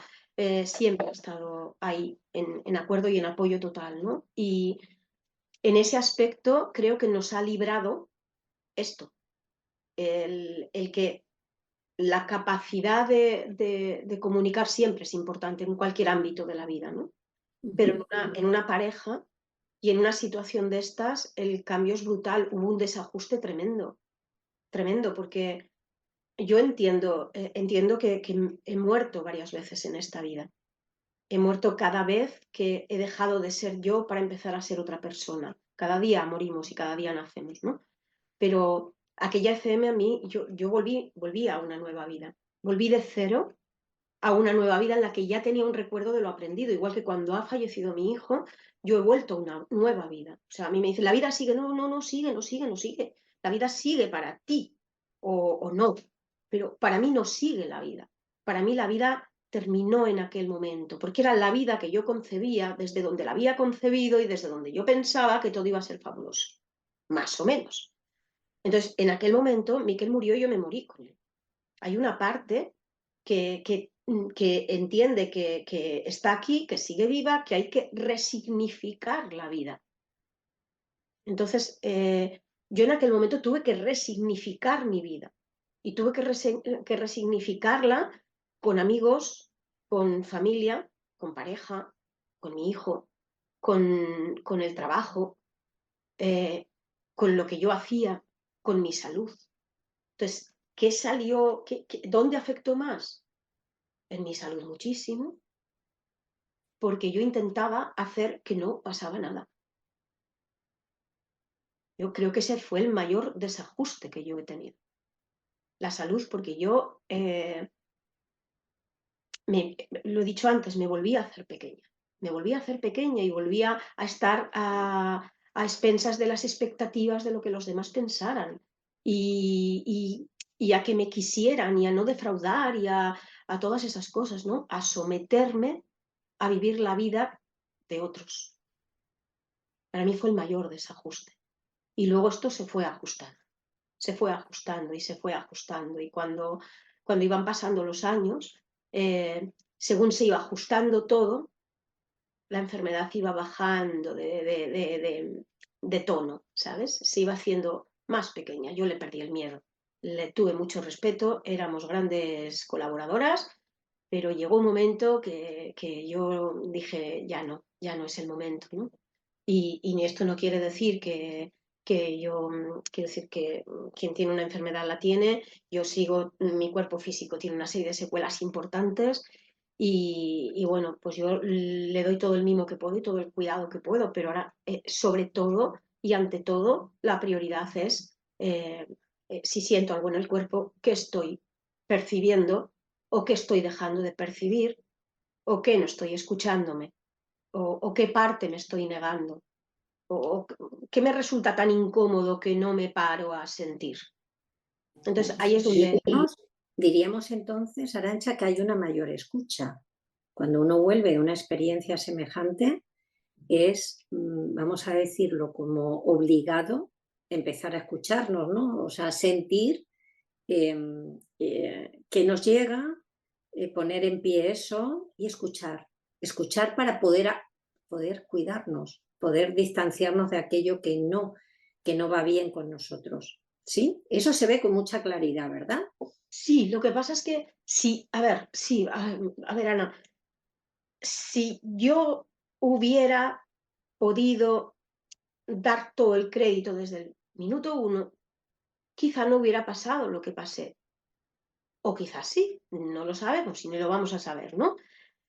siempre ha estado ahí en acuerdo y en apoyo total, ¿no? Y en ese aspecto creo que nos ha librado esto, el que la capacidad de comunicar siempre es importante en cualquier ámbito de la vida, ¿no? Pero en una pareja y en una situación de estas el cambio es brutal, hubo un desajuste tremendo, tremendo, porque yo entiendo que he muerto varias veces en esta vida. He muerto cada vez que he dejado de ser yo para empezar a ser otra persona. Cada día morimos y cada día nacemos, ¿no? Pero aquella ECM a mí, yo volví a una nueva vida. Volví de cero a una nueva vida en la que ya tenía un recuerdo de lo aprendido. Igual que cuando ha fallecido mi hijo, yo he vuelto a una nueva vida. O sea, a mí me dicen, la vida sigue. No, no, no sigue, no sigue, no sigue. La vida sigue para ti o no. Pero para mí no sigue la vida. Para mí la vida terminó en aquel momento, porque era la vida que yo concebía, desde donde la había concebido y desde donde yo pensaba que todo iba a ser fabuloso. Más o menos. Entonces, en aquel momento, Miquel murió y yo me morí con él. Hay una parte que entiende que está aquí, que sigue viva, que hay que resignificar la vida. Entonces, yo en aquel momento tuve que resignificar mi vida y tuve que resignificarla con amigos, con familia, con pareja, con mi hijo, con el trabajo, eh, con lo que yo hacía, con mi salud. Entonces, ¿qué salió? ¿Dónde afectó más? En mi salud muchísimo, porque yo intentaba hacer que no pasaba nada. Yo creo que ese fue el mayor desajuste que yo he tenido. La salud, porque yo, lo he dicho antes, me volví a hacer pequeña. Me volví a hacer pequeña y volví a estar a expensas de las expectativas de lo que los demás pensaran. Y a que me quisieran y a no defraudar y a todas esas cosas, ¿no? A someterme a vivir la vida de otros. Para mí fue el mayor desajuste. Y luego esto se fue ajustando, se fue ajustando y se fue ajustando. Y cuando iban pasando los años, según se iba ajustando todo, la enfermedad iba bajando de tono, ¿sabes? Se iba haciendo más pequeña. Yo le perdí el miedo. Le tuve mucho respeto, éramos grandes colaboradoras, pero llegó un momento que yo dije, ya no es el momento, ¿no? Y esto no quiere decir que yo, quiero decir que quien tiene una enfermedad la tiene, yo sigo, mi cuerpo físico tiene una serie de secuelas importantes y bueno, pues yo le doy todo el mimo que puedo y todo el cuidado que puedo, pero ahora, sobre todo y ante todo, la prioridad es, si siento algo en el cuerpo, qué estoy percibiendo o qué estoy dejando de percibir o qué no estoy escuchándome o qué parte me estoy negando o qué me resulta tan incómodo que no me paro a sentir. Entonces ahí es donde... Diríamos entonces, Arantxa, que hay una mayor escucha. Cuando uno vuelve a una experiencia semejante, es, vamos a decirlo, como obligado empezar a escucharnos, ¿no? O sea, sentir que nos llega, poner en pie eso y escuchar. Escuchar para poder cuidarnos, poder distanciarnos de aquello que no va bien con nosotros. ¿Sí? Eso se ve con mucha claridad, ¿verdad? Sí, lo que pasa es que sí, a ver, sí, a ver, Ana, si yo hubiera podido dar todo el crédito desde el minuto uno, quizá no hubiera pasado lo que pasé. O quizás sí, no lo sabemos y no lo vamos a saber, ¿no?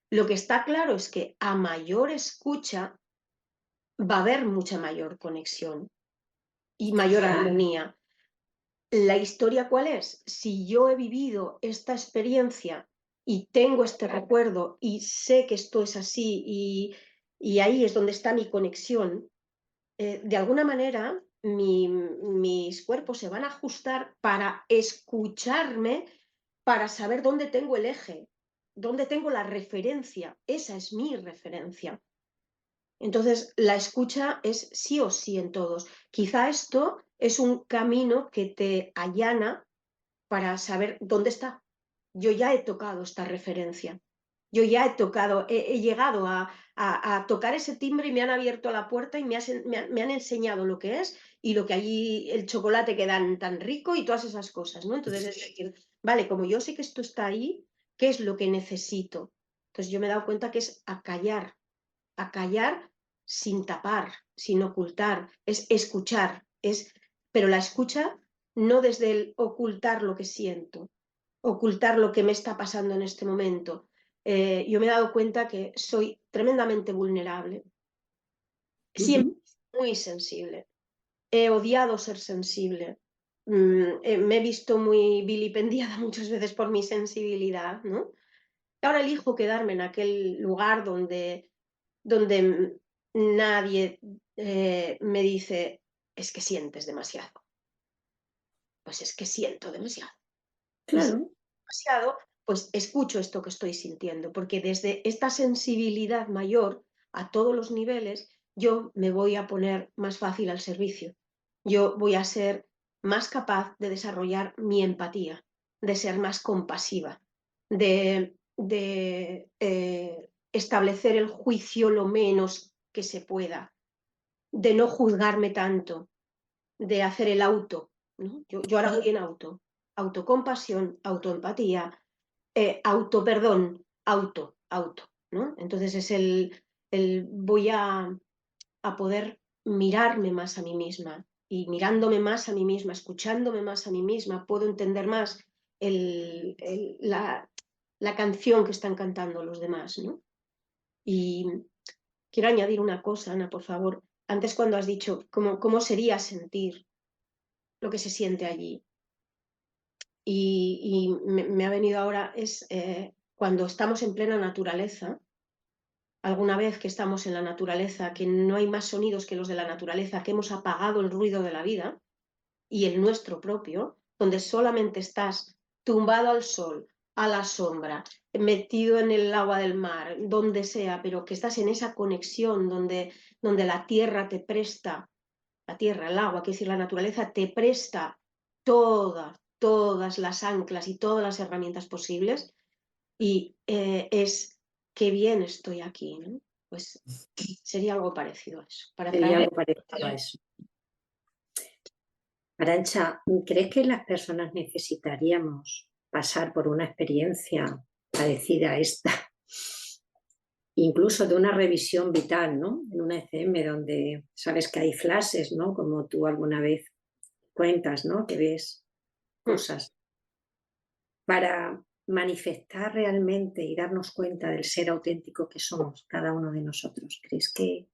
Lo que está claro es que a mayor escucha va a haber mucha mayor conexión y mayor armonía. ¿La historia cuál es? Si yo he vivido esta experiencia y tengo este recuerdo y sé que esto es así y ahí es donde está mi conexión, de alguna manera mis cuerpos se van a ajustar para escucharme, para saber dónde tengo el eje, dónde tengo la referencia. Esa es mi referencia. Entonces, la escucha es sí o sí en todos. Quizá esto es un camino que te allana para saber dónde está. Yo ya he tocado esta referencia. Yo ya he tocado, he llegado a tocar ese timbre y me han abierto la puerta y me han enseñado lo que es y lo que allí, el chocolate que dan tan rico y todas esas cosas, ¿no? Entonces, es decir, vale, como yo sé que esto está ahí, ¿qué es lo que necesito? Entonces yo me he dado cuenta que es acallar sin tapar, sin ocultar, es escuchar, pero la escucha no desde el ocultar lo que siento, ocultar lo que me está pasando en este momento. Yo me he dado cuenta que soy tremendamente vulnerable, siempre muy sensible. He odiado ser sensible. Me he visto muy vilipendiada muchas veces por mi sensibilidad, ¿no? Ahora elijo quedarme en aquel lugar donde nadie me dice, es que sientes demasiado. Pues es que siento demasiado. Y si Claro. demasiado, pues escucho esto que estoy sintiendo, porque desde esta sensibilidad mayor a todos los niveles, yo me voy a poner más fácil al servicio. Yo voy a ser más capaz de desarrollar mi empatía, de ser más compasiva, de establecer el juicio lo menos que se pueda, de no juzgarme tanto, de hacer el auto, ¿no? Yo ahora voy en autocompasión, autoempatía, autoperdón, auto, ¿no? Entonces es el voy a poder mirarme más a mí misma y mirándome más a mí misma, escuchándome más a mí misma, puedo entender más la canción que están cantando los demás, ¿no? Y quiero añadir una cosa, Ana, por favor. Antes cuando has dicho cómo sería sentir lo que se siente allí. Y me ha venido ahora, es cuando estamos en plena naturaleza, alguna vez que estamos en la naturaleza, que no hay más sonidos que los de la naturaleza, que hemos apagado el ruido de la vida y el nuestro propio, donde solamente estás tumbado al sol, a la sombra, metido en el agua del mar, donde sea, pero que estás en esa conexión donde la tierra te presta, la tierra, el agua, quiero decir, la naturaleza te presta todas las anclas y todas las herramientas posibles y es qué bien estoy aquí, ¿no? Pues sería algo parecido a eso, para Sería traer... algo parecido a eso. Arantxa, ¿crees que las personas necesitaríamos pasar por una experiencia parecida a esta? Incluso de una revisión vital, ¿no? En una ECM donde sabes que hay flashes, ¿no? Como tú alguna vez cuentas, ¿no? Que ves cosas. Para manifestar realmente y darnos cuenta del ser auténtico que somos cada uno de nosotros. ¿Crees que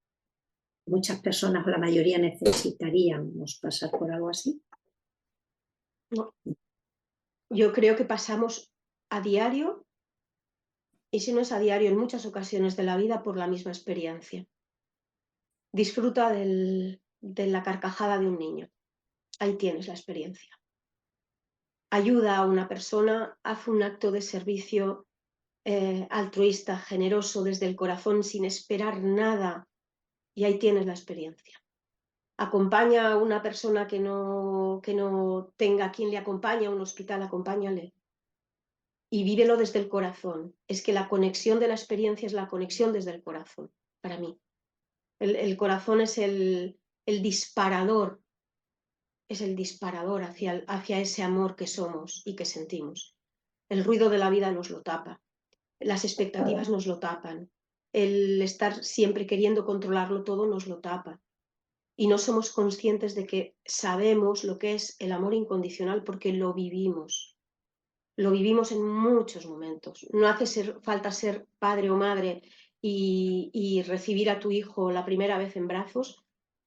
muchas personas o la mayoría necesitaríamos pasar por algo así? No, yo creo que pasamos a diario, y si no es a diario, en muchas ocasiones de la vida por la misma experiencia. Disfruta de la carcajada de un niño. Ahí tienes la experiencia. ayuda a una persona, hace un acto de servicio altruista, generoso, desde el corazón, sin esperar nada, y ahí tienes la experiencia. Acompaña a una persona que no tenga quien le acompañe a un hospital, acompáñale. Y vívelo desde el corazón. Es que la conexión de la experiencia es la conexión desde el corazón, para mí. El corazón es el disparador, hacia ese amor que somos y que sentimos. El ruido de la vida nos lo tapa, las expectativas nos lo tapan, el estar siempre queriendo controlarlo todo nos lo tapa. Y no somos conscientes de que sabemos lo que es el amor incondicional porque lo vivimos. Lo vivimos en muchos momentos. No hace falta ser padre o madre y recibir a tu hijo la primera vez en brazos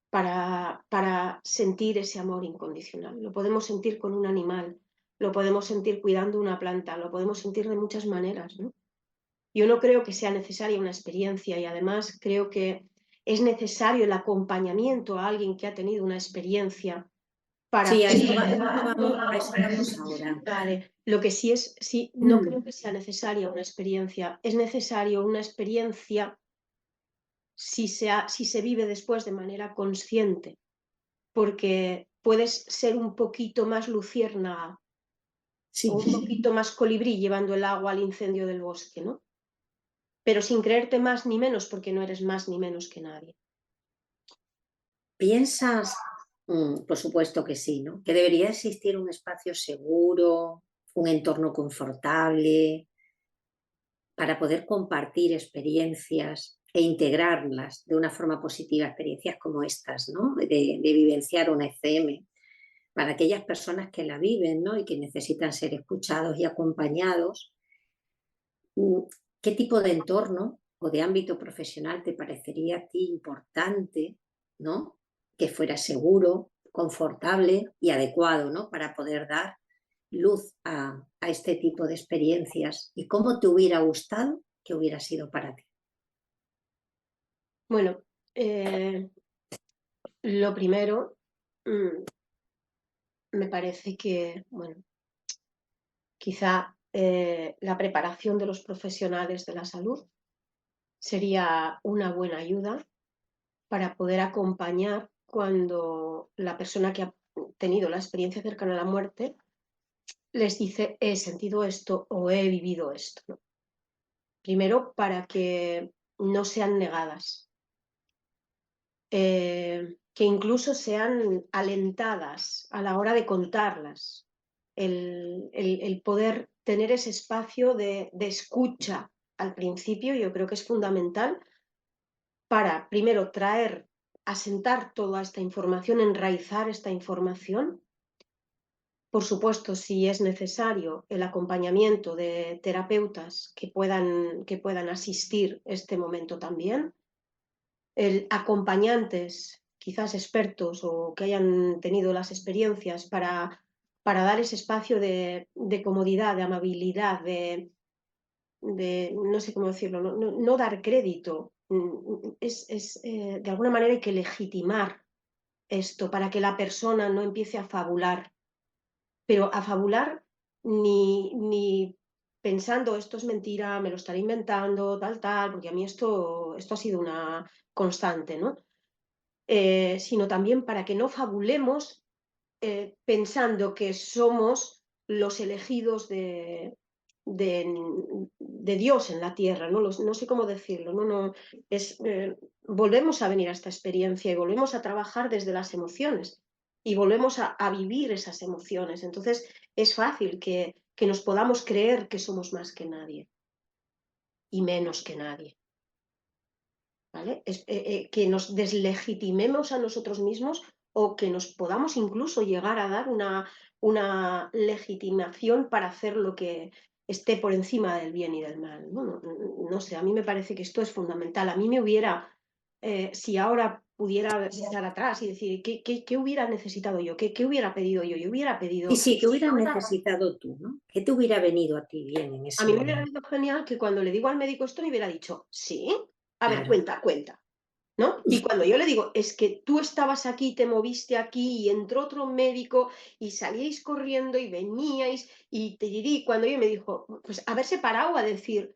para sentir ese amor incondicional. Lo podemos sentir con un animal, lo podemos sentir cuidando una planta, lo podemos sentir de muchas maneras, ¿no? Yo no creo que sea necesaria una experiencia y además creo que es necesario el acompañamiento a alguien que ha tenido una experiencia para... Sí, a eso vamos ahora. Vale. Lo que sí, no creo que sea necesaria una experiencia. Es necesario una experiencia si se vive después de manera consciente, porque puedes ser un poquito más luciérnaga Sí. o un poquito más colibrí llevando el agua al incendio del bosque, ¿no? Pero sin creerte más ni menos, porque no eres más ni menos que nadie. ¿Piensas, por supuesto que sí, ¿no?, que debería existir un espacio seguro, un entorno confortable para poder compartir experiencias e integrarlas de una forma positiva, experiencias como estas, ¿no?, de vivenciar una ECM, para aquellas personas que la viven, ¿no?, y que necesitan ser escuchados y acompañados? ¿Qué tipo de entorno o de ámbito profesional te parecería a ti importante, ¿no?, que fuera seguro, confortable y adecuado, ¿no?, para poder dar luz a este tipo de experiencias? ¿Y cómo te hubiera gustado que hubiera sido para ti? Bueno, lo primero, me parece que, bueno, quizá la preparación de los profesionales de la salud sería una buena ayuda para poder acompañar cuando la persona que ha tenido la experiencia cercana a la muerte les dice he sentido esto o he vivido esto, ¿no? Primero, para que no sean negadas, que incluso sean alentadas a la hora de contarlas, el poder tener ese espacio de escucha al principio, yo creo que es fundamental para, primero, asentar toda esta información, enraizar esta información. Por supuesto, si es necesario, el acompañamiento de terapeutas que puedan asistir este momento también. Acompañantes, quizás expertos o que hayan tenido las experiencias para dar ese espacio de comodidad, de amabilidad, no sé cómo decirlo, no dar crédito. De alguna manera hay que legitimar esto para que la persona no empiece a fabular, pero a fabular ni pensando esto es mentira, me lo estaré inventando, tal, porque a mí esto ha sido una constante, ¿no? Sino también para que no fabulemos pensando que somos los elegidos de Dios en la tierra, no sé cómo decirlo, volvemos a venir a esta experiencia y volvemos a trabajar desde las emociones y volvemos a vivir esas emociones. Entonces es fácil que nos podamos creer que somos más que nadie y menos que nadie. ¿Vale? Que nos deslegitimemos a nosotros mismos o que nos podamos incluso llegar a dar una legitimación para hacer lo que esté por encima del bien y del mal. No sé, a mí me parece que esto es fundamental. A mí me hubiera, si ahora pudiera echar atrás y decir, ¿qué hubiera necesitado yo? ¿Qué hubiera pedido yo? Yo hubiera pedido... Sí, ¿qué hubieras necesitado tú, ¿no? ¿Qué te hubiera venido a ti bien en ese A mí me momento? hubiera venido genial que cuando le digo al médico esto me hubiera dicho, sí, a ver, Claro. cuenta. ¿no? Y cuando yo le digo, es que tú estabas aquí, te moviste aquí y entró otro médico y salíais corriendo y veníais y te dirí, cuando ella me dijo, pues haberse parado a decir,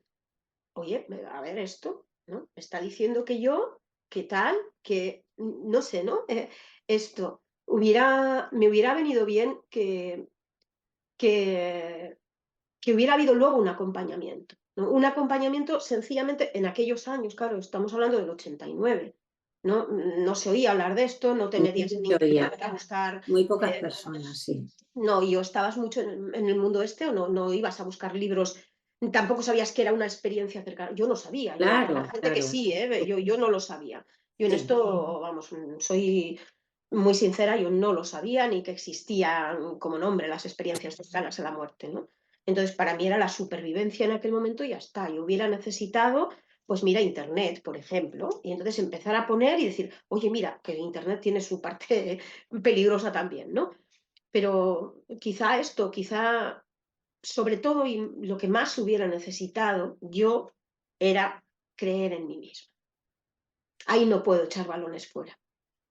oye, a ver esto, ¿no? Me está diciendo que yo, ¿qué tal? Que no sé, ¿no? Esto me hubiera venido bien que, que hubiera habido luego un acompañamiento, ¿no? Un acompañamiento sencillamente en aquellos años, claro, estamos hablando del 89, ¿no? No se oía hablar de esto, no te No metías en se oía. internet a buscar. Muy pocas personas, sí. No, y o estabas mucho en el mundo este o no ibas a buscar libros, tampoco sabías que era una experiencia cercana. Yo no sabía, yo habrá Claro, gente que claro. sí, yo no lo sabía. Yo en Sí. esto, vamos, soy muy sincera, yo no lo sabía ni que existían como nombre las experiencias cercanas a la muerte, ¿no? Entonces, para mí era la supervivencia en aquel momento y ya está. Yo hubiera necesitado, pues mira, Internet, por ejemplo, y entonces empezar a poner y decir, oye, mira, que Internet tiene su parte peligrosa también, ¿no? Pero quizá esto, quizá sobre todo y lo que más hubiera necesitado yo era creer en mí misma. Ahí no puedo echar balones fuera.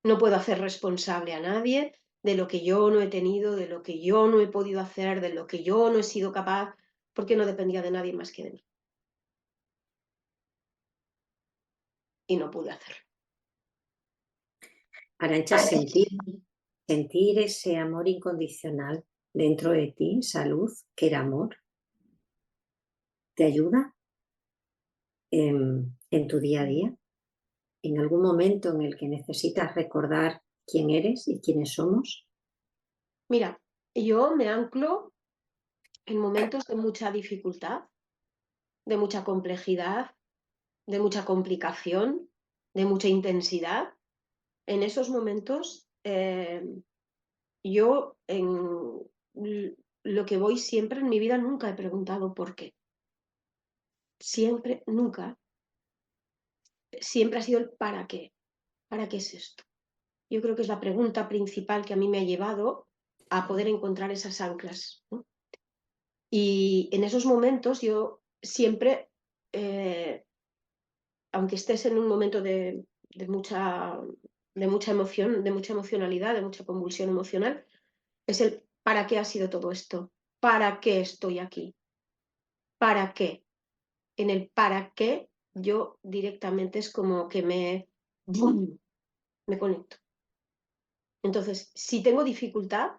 No puedo hacer responsable a nadie de lo que yo no he tenido, de lo que yo no he podido hacer, de lo que yo no he sido capaz, porque no dependía de nadie más que de mí. Y no pude hacerlo. Arantxa, sentir ese amor incondicional dentro de ti, salud, que era amor, ¿te ayuda en tu día a día? ¿En algún momento en el que necesitas recordar quién eres y quiénes somos? Mira, yo me anclo en momentos de mucha dificultad, de mucha complejidad, de mucha complicación, de mucha intensidad. En esos momentos, yo lo que voy siempre en mi vida nunca he preguntado por qué. Siempre, nunca. Siempre ha sido el para qué. ¿Para qué es esto? Yo creo que es la pregunta principal que a mí me ha llevado a poder encontrar esas anclas, ¿no? Y en esos momentos yo siempre, aunque estés en un momento de mucha emoción, de mucha emocionalidad, de mucha convulsión emocional, es el ¿para qué ha sido todo esto? ¿Para qué estoy aquí? ¿Para qué? En el para qué yo directamente es como que ¡bum!, me conecto. Entonces, si tengo dificultad,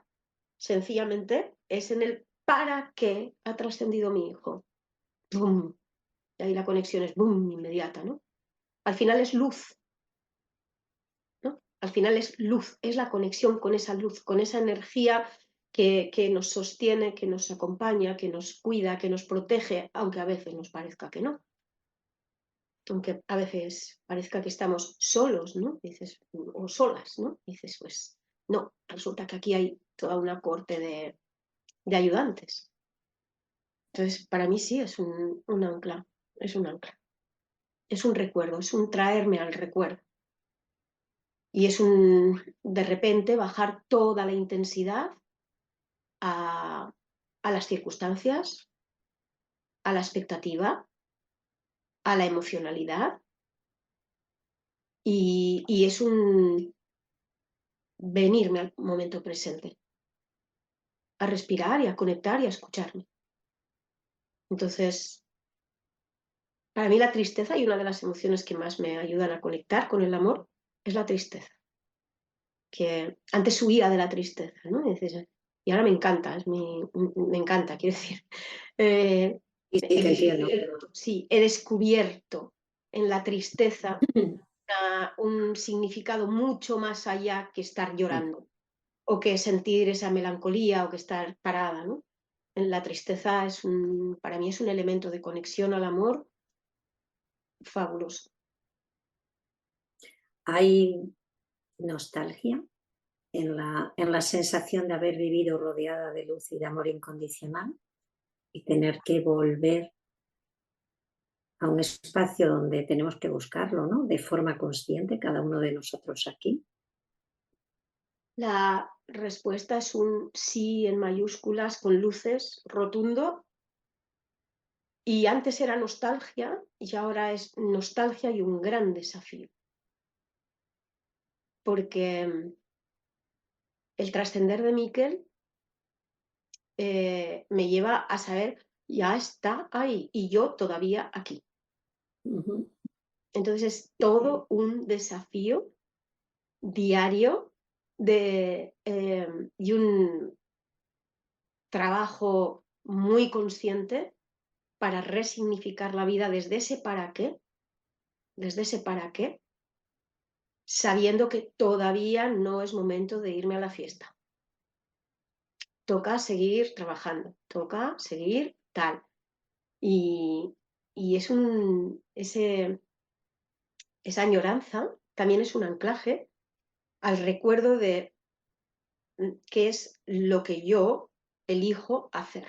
sencillamente es en el para qué ha trascendido mi hijo. ¡Bum! Y ahí la conexión es ¡bum!, inmediata, ¿no? Al final es luz, ¿no? Al final es luz, es la conexión con esa luz, con esa energía que nos sostiene, que nos acompaña, que nos cuida, que nos protege, aunque a veces nos parezca que no. Aunque a veces parezca que estamos solos, ¿no? Dices, o solas, ¿no? Dices, pues no, resulta que aquí hay toda una corte de ayudantes. Entonces, para mí sí es un ancla, es un ancla, es un recuerdo, es un traerme al recuerdo. Y es de repente, bajar toda la intensidad a las circunstancias, a la expectativa, a la emocionalidad. Y es un venirme al momento presente, a respirar y a conectar y a escucharme. Entonces, para mí la tristeza, y una de las emociones que más me ayudan a conectar con el amor, es la tristeza. Que antes huía de la tristeza, ¿no? Y ahora me encanta, me encanta, quiero decir. Sí, sí, te entiendo. Sí, he descubierto en la tristeza un significado mucho más allá que estar llorando, o que sentir esa melancolía, o que estar parada, ¿no? La tristeza para mí es un elemento de conexión al amor fabuloso. Hay nostalgia en la sensación de haber vivido rodeada de luz y de amor incondicional y tener que volver a un espacio donde tenemos que buscarlo, ¿no? De forma consciente, cada uno de nosotros aquí. La respuesta es un sí en mayúsculas con luces, rotundo, y antes era nostalgia y ahora es nostalgia y un gran desafío. porque el trascender de Miquel me lleva a saber, ya está ahí y yo todavía aquí. Entonces es todo un desafío diario y un trabajo muy consciente para resignificar la vida desde ese para qué, sabiendo que todavía no es momento de irme a la fiesta. Toca seguir trabajando, toca seguir tal. Y es esa añoranza también es un anclaje al recuerdo de qué es lo que yo elijo hacer,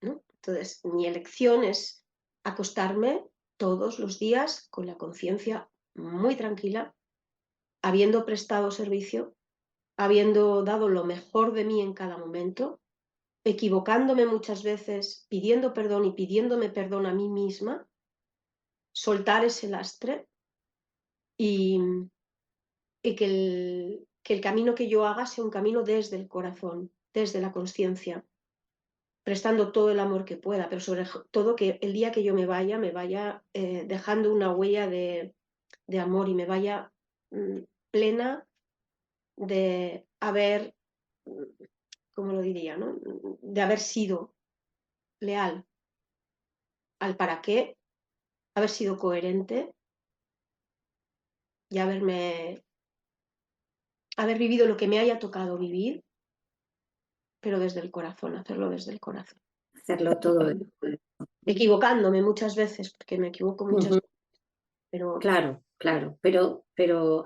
¿no? Entonces, mi elección es acostarme todos los días con la conciencia muy tranquila, habiendo prestado servicio, habiendo dado lo mejor de mí en cada momento, equivocándome muchas veces, pidiendo perdón y pidiéndome perdón a mí misma, soltar ese lastre y que el camino que yo haga sea un camino desde el corazón, desde la conciencia, prestando todo el amor que pueda, pero sobre todo que el día que yo me vaya dejando una huella de amor y me vaya plena de haber, ¿cómo lo diría?, ¿no? De haber sido leal al para qué, haber sido coherente y haber vivido lo que me haya tocado vivir, pero desde el corazón, hacerlo desde el corazón. Hacerlo todo. Equivocándome muchas veces, porque me equivoco muchas veces, pero... Claro, claro, pero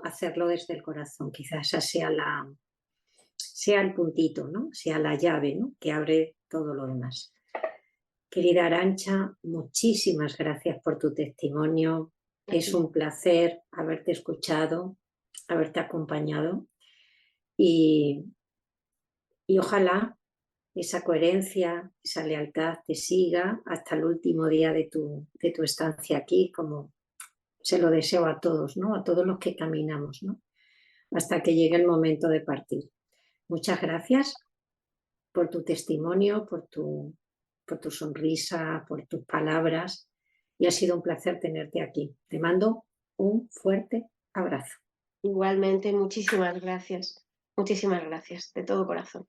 hacerlo desde el corazón, quizás esa sea el puntito, ¿no? Sea la llave, ¿no?, que abre todo lo demás. Querida Arantxa, muchísimas gracias por tu testimonio. Es un placer haberte escuchado, haberte acompañado y ojalá esa coherencia, esa lealtad te siga hasta el último día de tu estancia aquí, como se lo deseo a todos, ¿no? A todos los que caminamos, ¿no?, hasta que llegue el momento de partir. Muchas gracias por tu testimonio, por tu sonrisa, por tus palabras, y ha sido un placer tenerte aquí. Te mando un fuerte abrazo. Igualmente, muchísimas gracias, de todo corazón.